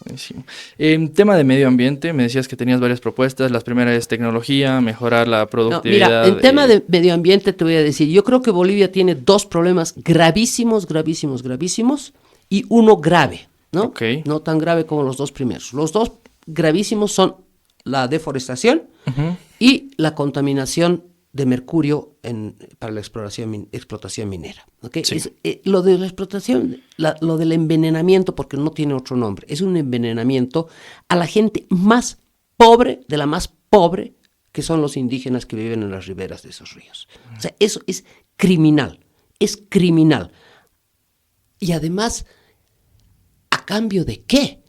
Buenísimo. En tema de medio ambiente, me decías que tenías varias propuestas. La primera es tecnología, mejorar la productividad. No, mira, en tema de medio ambiente te voy a decir, yo creo que Bolivia tiene 2 problemas gravísimos y uno grave, ¿no? Okay. No tan grave como los 2 primeros. Los 2 gravísimos son la deforestación y la contaminación de mercurio para la explotación minera. ¿Okay? Sí. Lo de la explotación, lo del envenenamiento, porque no tiene otro nombre, es un envenenamiento a la gente más pobre, de la más pobre, que son los indígenas que viven en las riberas de esos ríos. O sea, eso es criminal. Y además, ¿a cambio de qué?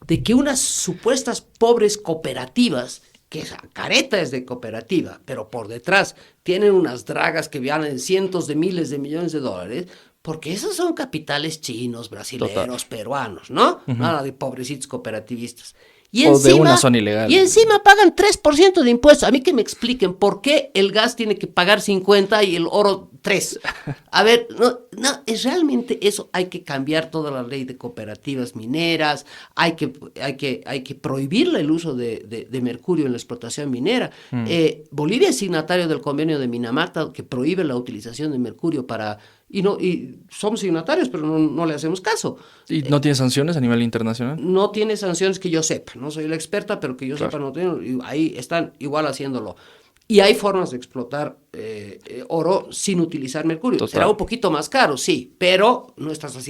De que unas supuestas pobres cooperativas, que esa careta es de cooperativa, pero por detrás tienen unas dragas que valen cientos de miles de millones de dólares, porque esos son capitales chinos, brasileños, peruanos, ¿no? Nada de pobrecitos cooperativistas. Y o encima, de una zona ilegal. Y encima pagan 3% de impuestos. A mí que me expliquen por qué el gas tiene que pagar 50 y el oro 3. A ver, no, es realmente eso. Hay que cambiar toda la ley de cooperativas mineras. Hay que prohibir el uso de mercurio en la explotación minera. Bolivia es signatario del convenio de Minamata que prohíbe la utilización de mercurio para... Y somos signatarios, pero no le hacemos caso. ¿Y no tiene sanciones a nivel internacional? No tiene sanciones que yo sepa. No soy la experta, pero que yo sepa no tiene. Ahí están igual haciéndolo. Y hay formas de explotar oro sin utilizar mercurio. Total. Será un poquito más caro, sí, pero no estás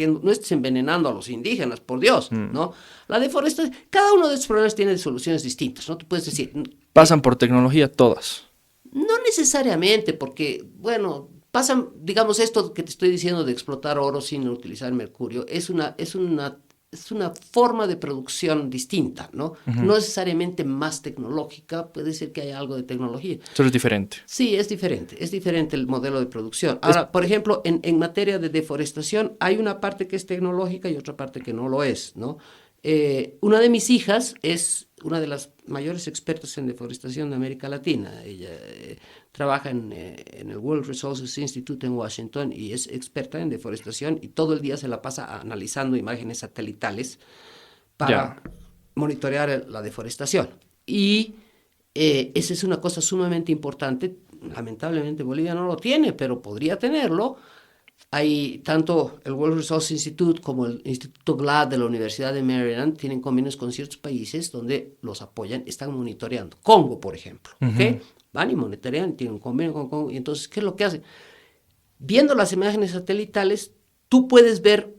envenenando a los indígenas, por Dios, ¿no? La deforestación, cada uno de estos problemas tiene soluciones distintas, ¿no? Tú puedes decir... Pasan por tecnología todas. No necesariamente, porque, bueno... Pasan, digamos, esto que te estoy diciendo de explotar oro sin utilizar mercurio, es una forma de producción distinta, ¿no? No necesariamente más tecnológica, puede ser que haya algo de tecnología. Eso es diferente. Sí, es diferente el modelo de producción. Ahora, por ejemplo, en materia de deforestación, hay una parte que es tecnológica y otra parte que no lo es, ¿no? Una de mis hijas es una de las mayores expertas en deforestación de América Latina. Ella trabaja en el World Resources Institute en Washington y es experta en deforestación y todo el día se la pasa analizando imágenes satelitales para monitorear la deforestación. Y esa es una cosa sumamente importante. Lamentablemente Bolivia no lo tiene, pero podría tenerlo. Hay tanto el World Resources Institute como el Instituto GLAD de la Universidad de Maryland tienen convenios con ciertos países donde los apoyan, están monitoreando. Congo, por ejemplo, ¿okay? Van y monitorean, tienen un convenio con Congo, y entonces, ¿qué es lo que hacen? viendo las imágenes satelitales, tú puedes ver,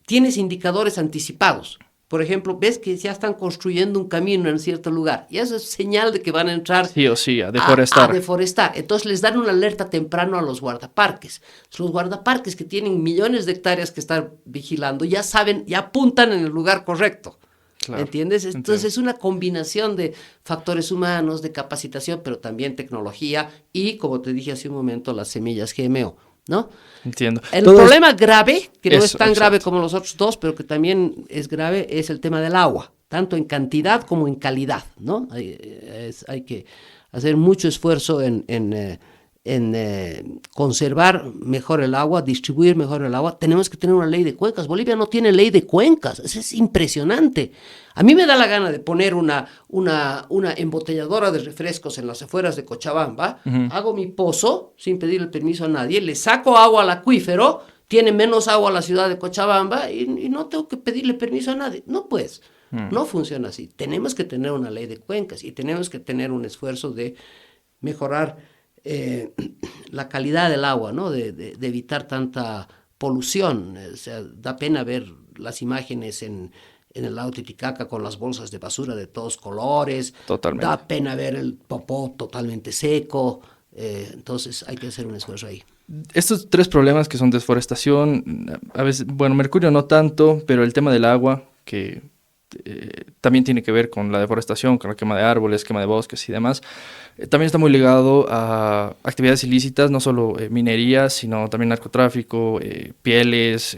tienes indicadores anticipados. Por ejemplo, ves que ya están construyendo un camino en cierto lugar y eso es señal de que van a entrar Sí o sí, a deforestar. a deforestar. Entonces les dan una alerta temprano a los guardaparques. Los guardaparques que tienen millones de hectáreas que están vigilando ya saben, ya apuntan en el lugar correcto. Claro, ¿Entiendes? Entonces entiendo. es una combinación de factores humanos, de capacitación, pero también tecnología y, como te dije hace un momento, las semillas GMO, ¿no? Entiendo. El Todo problema grave, que no es eso, tan grave exacto. como los otros dos, pero que también es grave, es el tema del agua, tanto en cantidad como en calidad, ¿no? Hay que hacer mucho esfuerzo en conservar mejor el agua, distribuir mejor el agua. Tenemos que tener una ley de cuencas. Bolivia no tiene ley de cuencas. Eso es impresionante. A mí me da la gana de poner una embotelladora de refrescos en las afueras de Cochabamba, hago mi pozo sin pedirle permiso a nadie, le saco agua al acuífero, tiene menos agua la ciudad de Cochabamba y no tengo que pedirle permiso a nadie. No, pues, no funciona así. Tenemos que tener una ley de cuencas y tenemos que tener un esfuerzo de mejorar la calidad del agua, ¿no? De evitar tanta polución. O sea, da pena ver las imágenes en el lago Titicaca con las bolsas de basura de todos colores. Totalmente. Da pena ver el popó totalmente seco. Entonces hay que hacer un esfuerzo ahí. Estos tres problemas que son deforestación, a veces, bueno, mercurio no tanto, pero el tema del agua, que también tiene que ver con la deforestación, con la quema de árboles, quema de bosques y demás, también está muy ligado a actividades ilícitas, no solo minería, sino también narcotráfico, pieles,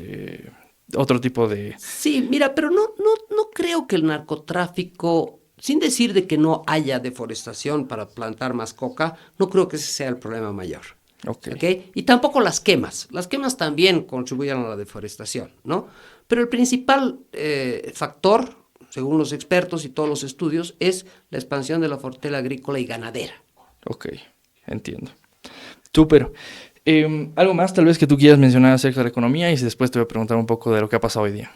otro tipo de... Sí, mira, pero no creo que el narcotráfico, sin decir de que no haya deforestación para plantar más coca, no creo que ese sea el problema mayor. Ok. ¿Okay? Y tampoco las quemas. Las quemas también contribuyen a la deforestación, ¿no? Pero el principal factor, según los expertos y todos los estudios, es la expansión de la fortuna agrícola y ganadera. Ok, entiendo. Súper. Algo más tal vez que tú quieras mencionar acerca de la economía y después te voy a preguntar un poco de lo que ha pasado hoy día.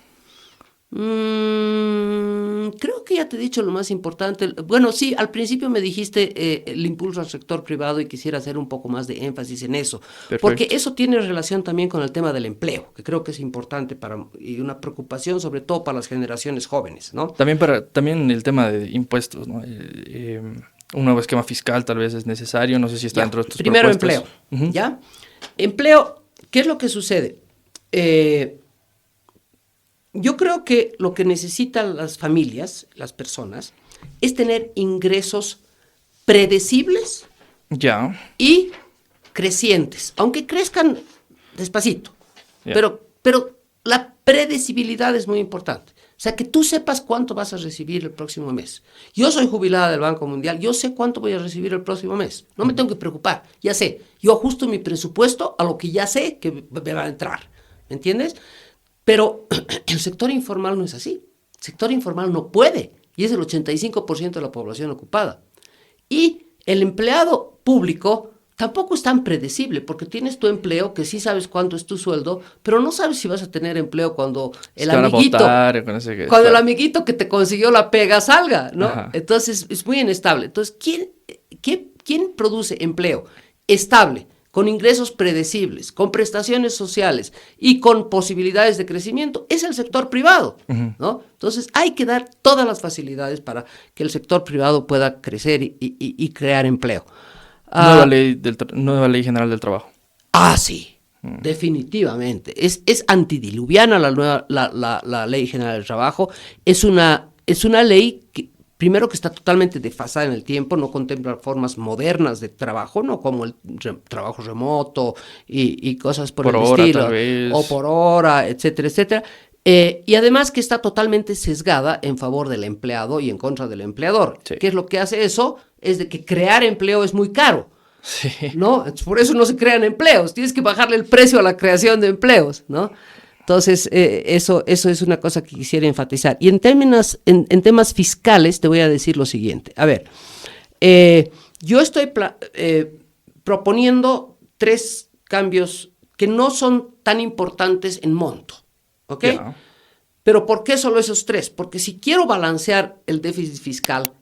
Creo que ya te he dicho lo más importante. Bueno, sí, al principio me dijiste el impulso al sector privado y quisiera hacer un poco más de énfasis en eso, porque Perfecto. eso tiene relación también con el tema del empleo, que creo que es importante y una preocupación sobre todo para las generaciones jóvenes, ¿no? También el tema de impuestos, ¿no? Un nuevo esquema fiscal tal vez es necesario, no sé si está Ya, dentro de tus primero propuestas. empleo, ¿ya? Empleo, ¿qué es lo que sucede? Yo creo que lo que necesitan las familias, las personas, es tener ingresos predecibles Ya, y crecientes, aunque crezcan despacito. ya. Pero la predecibilidad es muy importante. O sea, que tú sepas cuánto vas a recibir el próximo mes. Yo soy jubilada del Banco Mundial, yo sé cuánto voy a recibir el próximo mes. No me tengo que preocupar, ya sé. Yo ajusto mi presupuesto a lo que ya sé que me va a entrar. ¿Me entiendes? Pero el sector informal no es así. El sector informal no puede, y es el 85% de la población ocupada. Y el empleado público tampoco es tan predecible, porque tienes tu empleo, que sí sabes cuánto es tu sueldo, pero no sabes si vas a tener empleo cuando Es que van a votar, con ese que- cuando el claro. amiguito que te consiguió la pega salga, ¿no? Ajá. Entonces es muy inestable. Entonces, ¿quién produce empleo estable, con ingresos predecibles, con prestaciones sociales y con posibilidades de crecimiento? Es el sector privado, ¿no? Entonces hay que dar todas las facilidades para que el sector privado pueda crecer y crear empleo. Nueva ley general del trabajo. Sí, definitivamente. Es antidiluviana la Ley General del Trabajo. Es una ley que, primero, que está totalmente desfasada en el tiempo, no contempla formas modernas de trabajo, no como el trabajo remoto y cosas por el hora, estilo, tal vez. o por hora, etcétera, etcétera. Y además que está totalmente sesgada en favor del empleado y en contra del empleador. Sí. ¿Qué es lo que hace eso? Es de que crear empleo es muy caro. Sí. ¿No? Por eso no se crean empleos. Tienes que bajarle el precio a la creación de empleos, ¿no? Entonces, eso es una cosa que quisiera enfatizar. Y en temas fiscales te voy a decir lo siguiente. A ver, yo estoy proponiendo 3 cambios que no son tan importantes en monto, ¿ok? Ya. Pero ¿por qué solo esos 3? Porque si quiero balancear el déficit fiscal,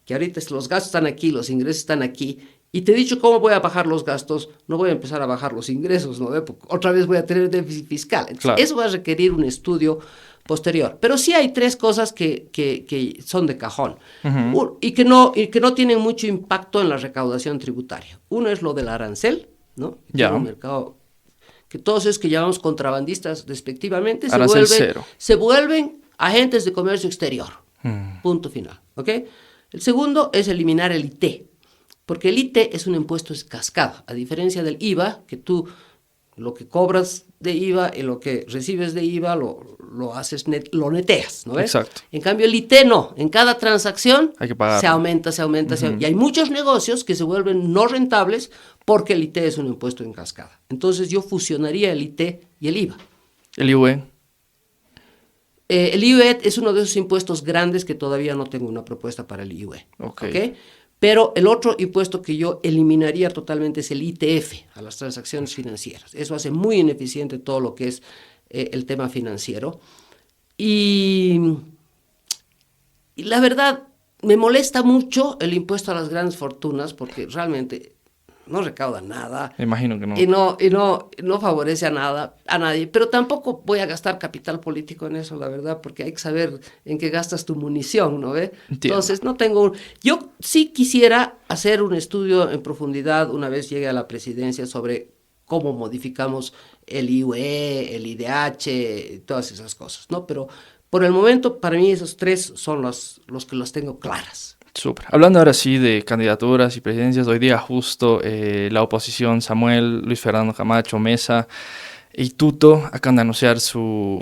que ahorita los gastos están aquí, los ingresos están aquí, y te he dicho cómo voy a bajar los gastos, no voy a empezar a bajar los ingresos, ¿no? Porque otra vez voy a tener déficit fiscal. Entonces, Claro. eso va a requerir un estudio posterior. Pero sí hay tres cosas que son de cajón y que no tienen mucho impacto en la recaudación tributaria. Uno es lo del arancel, ¿no? Ya. Un mercado que todos esos que llamamos contrabandistas despectivamente Arancel se vuelven agentes de comercio exterior. Punto final. ¿Ok? El segundo es eliminar el IT, porque el IT es un impuesto en cascada, a diferencia del IVA, que tú lo que cobras de IVA y lo que recibes de IVA lo haces lo neteas, ¿no ves? Exacto. En cambio el IT no, en cada transacción Hay que pagar. se aumenta, y hay muchos negocios que se vuelven no rentables porque el IT es un impuesto en cascada. Entonces yo fusionaría el IT y el IVA. El IUE. El IUE es uno de esos impuestos grandes que todavía no tengo una propuesta para el IUE. Ok. ¿Ok? Pero el otro impuesto que yo eliminaría totalmente es el ITF, a las transacciones financieras. Eso hace muy ineficiente todo lo que es el tema financiero. Y la verdad, me molesta mucho el impuesto a las grandes fortunas porque realmente no recauda nada. Me imagino que no. Y no favorece a nadie, pero tampoco voy a gastar capital político en eso, la verdad, porque hay que saber en qué gastas tu munición, ¿no ve? Entiendo. Entonces, yo sí quisiera hacer un estudio en profundidad una vez llegue a la presidencia sobre cómo modificamos el IUE, el IDH, todas esas cosas, ¿no? Pero por el momento, para mí, esos tres son los que los tengo claras. Súper. Hablando ahora sí de candidaturas y presidencias, hoy día justo la oposición, Samuel, Luis Fernando Camacho, Mesa y Tuto acaban de anunciar su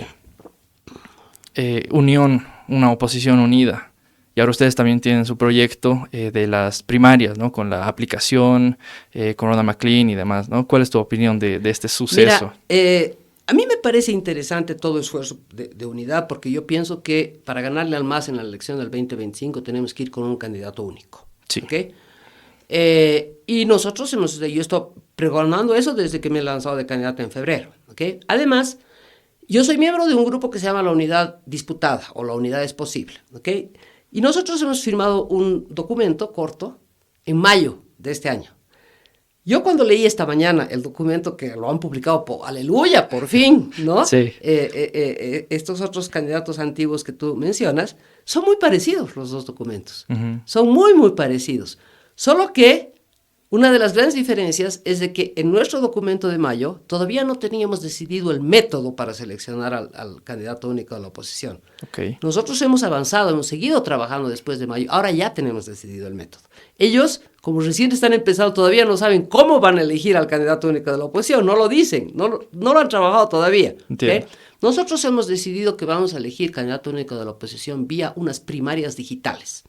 unión, una oposición unida. Y ahora ustedes también tienen su proyecto de las primarias, ¿no? Con la aplicación, con Ronald McLean y demás, ¿no? ¿Cuál es tu opinión de este suceso? Mira, a mí me parece interesante todo esfuerzo de unidad porque yo pienso que para ganarle al MAS en la elección del 2025 tenemos que ir con un candidato único. Sí. ¿Okay? Y nosotros yo estoy pregonando eso desde que me he lanzado de candidato en febrero. ¿Okay? Además, yo soy miembro de un grupo que se llama la Unidad Disputada o la Unidad es Posible. ¿Okay? Y nosotros hemos firmado un documento corto en mayo de este año. Yo cuando leí esta mañana el documento que lo han publicado, aleluya, por fin, ¿no? Sí. Estos otros candidatos antiguos que tú mencionas, son muy parecidos los dos documentos. Uh-huh. Son muy, muy parecidos. Solo que una de las grandes diferencias es de que en nuestro documento de mayo todavía no teníamos decidido el método para seleccionar al candidato único de la oposición. Okay. Nosotros hemos avanzado, hemos seguido trabajando después de mayo, ahora ya tenemos decidido el método. Ellos, como recién están empezando, todavía no saben cómo van a elegir al candidato único de la oposición, no lo dicen, no lo han trabajado todavía. ¿Okay? Nosotros hemos decidido que vamos a elegir candidato único de la oposición vía unas primarias digitales.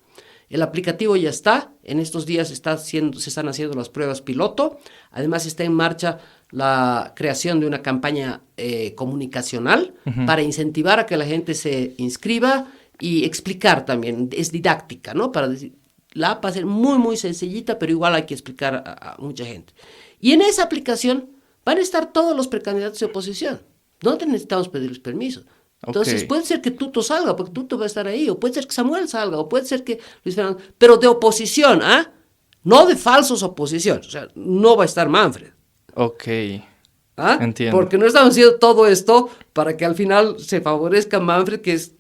El aplicativo ya está, en estos días se están haciendo las pruebas piloto, además está en marcha la creación de una campaña comunicacional para incentivar a que la gente se inscriba y explicar también, es didáctica, ¿no? Para decir, la app va a ser muy, muy sencillita, pero igual hay que explicar a mucha gente. Y en esa aplicación van a estar todos los precandidatos de oposición. No necesitamos pedirles permiso. Entonces, puede ser que Tuto salga, porque Tuto va a estar ahí, o puede ser que Samuel salga, o puede ser que Luis Fernando, pero de oposición, ¿ah? No de falsos oposiciones, o sea, no va a estar Manfred. Ok, ¿Ah? entiendo. Porque no estamos haciendo todo esto para que al final se favorezca Manfred, que es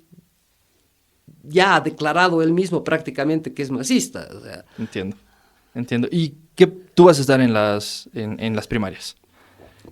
ya declarado él mismo prácticamente que es masista. O sea. Entiendo. ¿Y tú vas a estar en las primarias?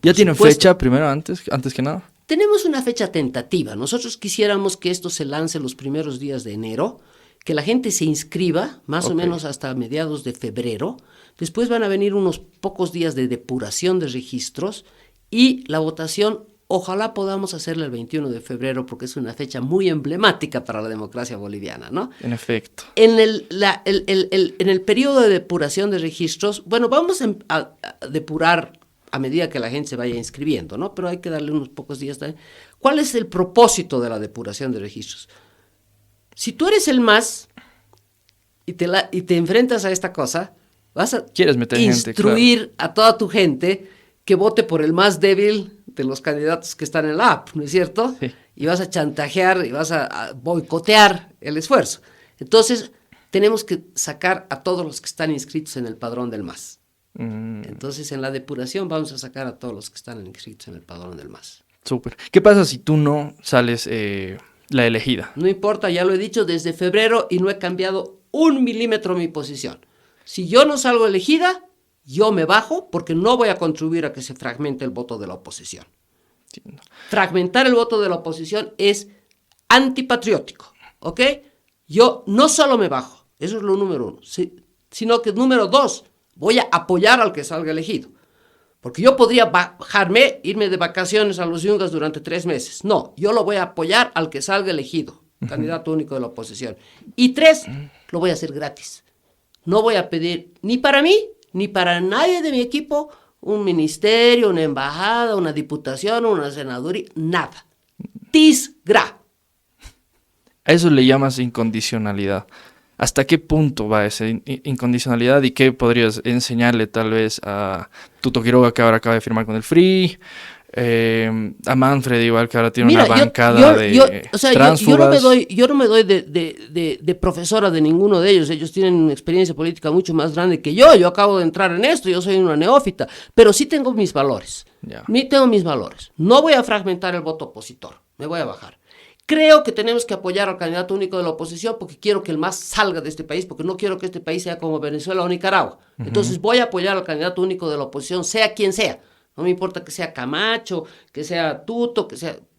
¿Ya tienen fecha primero, antes que nada? Tenemos una fecha tentativa. Nosotros quisiéramos que esto se lance los primeros días de enero, que la gente se inscriba más o menos hasta mediados de febrero. Después van a venir unos pocos días de depuración de registros y la votación ojalá podamos hacerla el 21 de febrero porque es una fecha muy emblemática para la democracia boliviana, ¿no? En efecto. En el periodo de depuración de registros, bueno, vamos a depurar a medida que la gente se vaya inscribiendo, ¿no? Pero hay que darle unos pocos días también. ¿Cuál es el propósito de la depuración de registros? Si tú eres el MAS y te enfrentas a esta cosa, vas a instruir a toda tu gente que vote por el más débil de los candidatos que están en la app, ¿no es cierto? Sí. Y vas a chantajear y vas a boicotear el esfuerzo. Entonces, tenemos que sacar a todos los que están inscritos en el padrón del MAS. Entonces, en la depuración vamos a sacar a todos los que están inscritos en el padrón del MAS. Súper. ¿Qué pasa si tú no sales la elegida? No importa, ya lo he dicho desde febrero y no he cambiado 1 milímetro mi posición. Si yo no salgo elegida, yo me bajo porque no voy a contribuir a que se fragmente el voto de la oposición. Entiendo. Fragmentar el voto de la oposición es antipatriótico, ¿ok? Yo no solo me bajo, eso es lo número 1, sino que número 2, voy a apoyar al que salga elegido. Porque yo podría bajarme, irme de vacaciones a los Yungas durante 3 meses. No, yo lo voy a apoyar al que salga elegido, candidato único de la oposición. Y 3, lo voy a hacer gratis. No voy a pedir ni para mí, ni para nadie de mi equipo, un ministerio, una embajada, una diputación, una senaduría, nada. Tisgra. A eso le llamas incondicionalidad. ¿Hasta qué punto va esa incondicionalidad y qué podrías enseñarle tal vez a Tuto Quiroga, que ahora acaba de firmar con el FRI, a Manfred igual, que ahora tiene una bancada de tránsfugas? Yo no me doy de profesora de ninguno de ellos. Ellos tienen una experiencia política mucho más grande que yo. Yo acabo de entrar en esto, yo soy una neófita, pero sí tengo mis valores. Tengo mis valores. No voy a fragmentar el voto opositor, me voy a bajar. Creo que tenemos que apoyar al candidato único de la oposición porque quiero que el MAS salga de este país, porque no quiero que este país sea como Venezuela o Nicaragua. Entonces voy a apoyar al candidato único de la oposición, sea quien sea. No me importa que sea Camacho, que sea Tuto,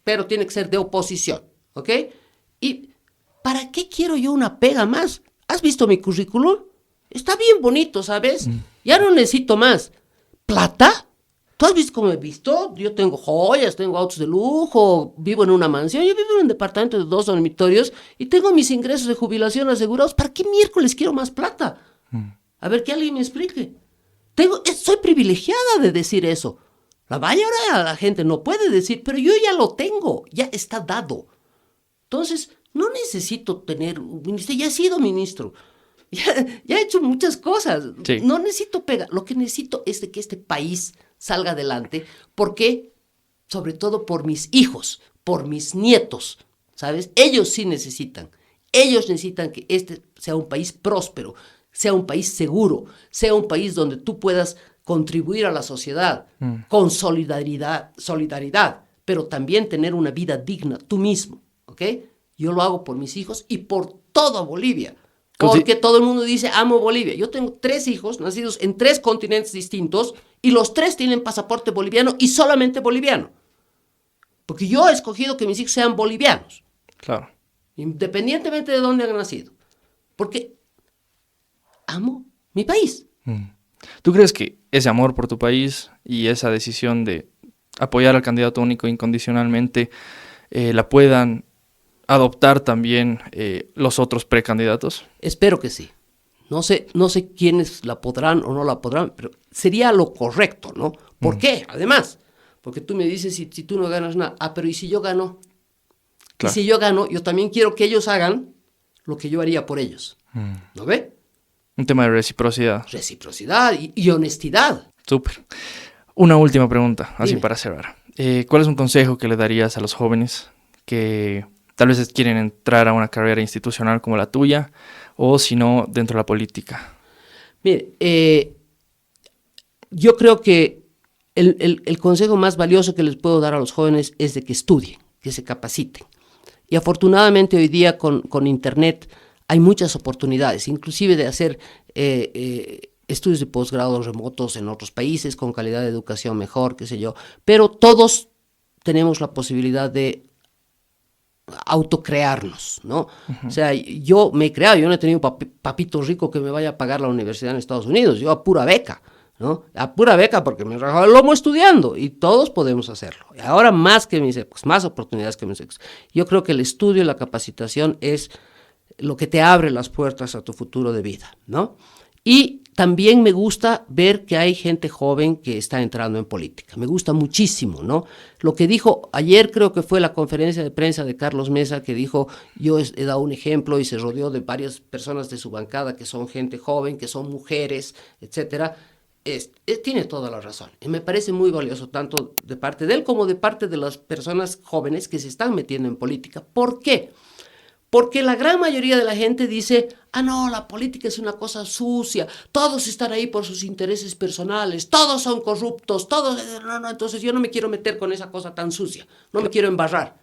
pero tiene que ser de oposición, ¿ok? ¿Y para qué quiero yo una pega más? ¿Has visto mi currículum? Está bien bonito, ¿sabes? Ya no necesito más. ¿Plata? ¿Tú has visto cómo he visto? Yo tengo joyas, tengo autos de lujo, vivo en una mansión, yo vivo en un departamento de 2 dormitorios y tengo mis ingresos de jubilación asegurados. ¿Para qué miércoles quiero más plata? A ver, que alguien me explique. Soy privilegiada de decir eso. La mayoría de la gente no puede decir, pero yo ya lo tengo, ya está dado. Entonces, no necesito tener un ministerio, ya he sido ministro, ya he hecho muchas cosas. Sí. No necesito pega, lo que necesito es de que este país salga adelante, porque, sobre todo por mis hijos, por mis nietos, ¿sabes? Ellos sí necesitan que este sea un país próspero, sea un país seguro, sea un país donde tú puedas contribuir a la sociedad con solidaridad, pero también tener una vida digna tú mismo, ¿ok? Yo lo hago por mis hijos y por toda Bolivia. Porque todo el mundo dice, amo Bolivia. Yo tengo 3 hijos nacidos en 3 continentes distintos y los 3 tienen pasaporte boliviano y solamente boliviano. Porque yo he escogido que mis hijos sean bolivianos. Claro. Independientemente de dónde han nacido. Porque amo mi país. ¿Tú crees que ese amor por tu país y esa decisión de apoyar al candidato único incondicionalmente la puedan adoptar también los otros precandidatos? Espero que sí. No sé quiénes la podrán o no la podrán, pero sería lo correcto, ¿no? ¿Por qué? Además, porque tú me dices, si tú no ganas nada, pero ¿y si yo gano? Claro. Y si yo gano, yo también quiero que ellos hagan lo que yo haría por ellos. ¿No ve? Un tema de reciprocidad. Reciprocidad y honestidad. Súper. Una última pregunta, así Dime. para cerrar. ¿Cuál es un consejo que le darías a los jóvenes que tal vez quieren entrar a una carrera institucional como la tuya, o si no, dentro de la política? Mire, yo creo que el consejo más valioso que les puedo dar a los jóvenes es de que estudien, que se capaciten. Y afortunadamente hoy día con Internet hay muchas oportunidades, inclusive de hacer estudios de posgrado remotos en otros países con calidad de educación mejor, qué sé yo. Pero todos tenemos la posibilidad de autocrearnos, ¿no? O sea, yo me he creado, yo no he tenido papito rico que me vaya a pagar la universidad en Estados Unidos, yo a pura beca, ¿no? A pura beca porque me he rajado el lomo estudiando y todos podemos hacerlo. Y ahora más que mis épocas, más oportunidades que mis épocas. Yo creo que el estudio y la capacitación es lo que te abre las puertas a tu futuro de vida, ¿no? Y también me gusta ver que hay gente joven que está entrando en política. Me gusta muchísimo, ¿no? Lo que dijo ayer, creo que fue la conferencia de prensa de Carlos Mesa, que dijo, yo he dado un ejemplo y se rodeó de varias personas de su bancada que son gente joven, que son mujeres, etcétera. Tiene toda la razón. Y me parece muy valioso, tanto de parte de él como de parte de las personas jóvenes que se están metiendo en política. ¿Por qué? Porque la gran mayoría de la gente dice, ah, no, la política es una cosa sucia, todos están ahí por sus intereses personales, todos son corruptos, todos... No, entonces yo no me quiero meter con esa cosa tan sucia, no me quiero embarrar.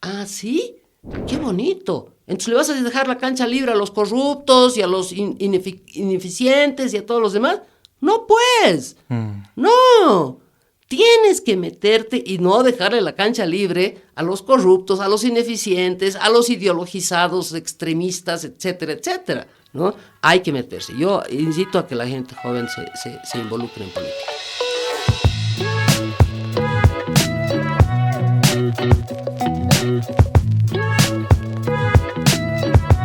Ah, ¿sí? ¡Qué bonito! Entonces le vas a dejar la cancha libre a los corruptos y a los ineficientes y a todos los demás. No, pues. No. Tienes que meterte y no dejarle la cancha libre a los corruptos, a los ineficientes, a los ideologizados, extremistas, etcétera, etcétera, ¿no? Hay que meterse. Yo incito a que la gente joven se involucre en política.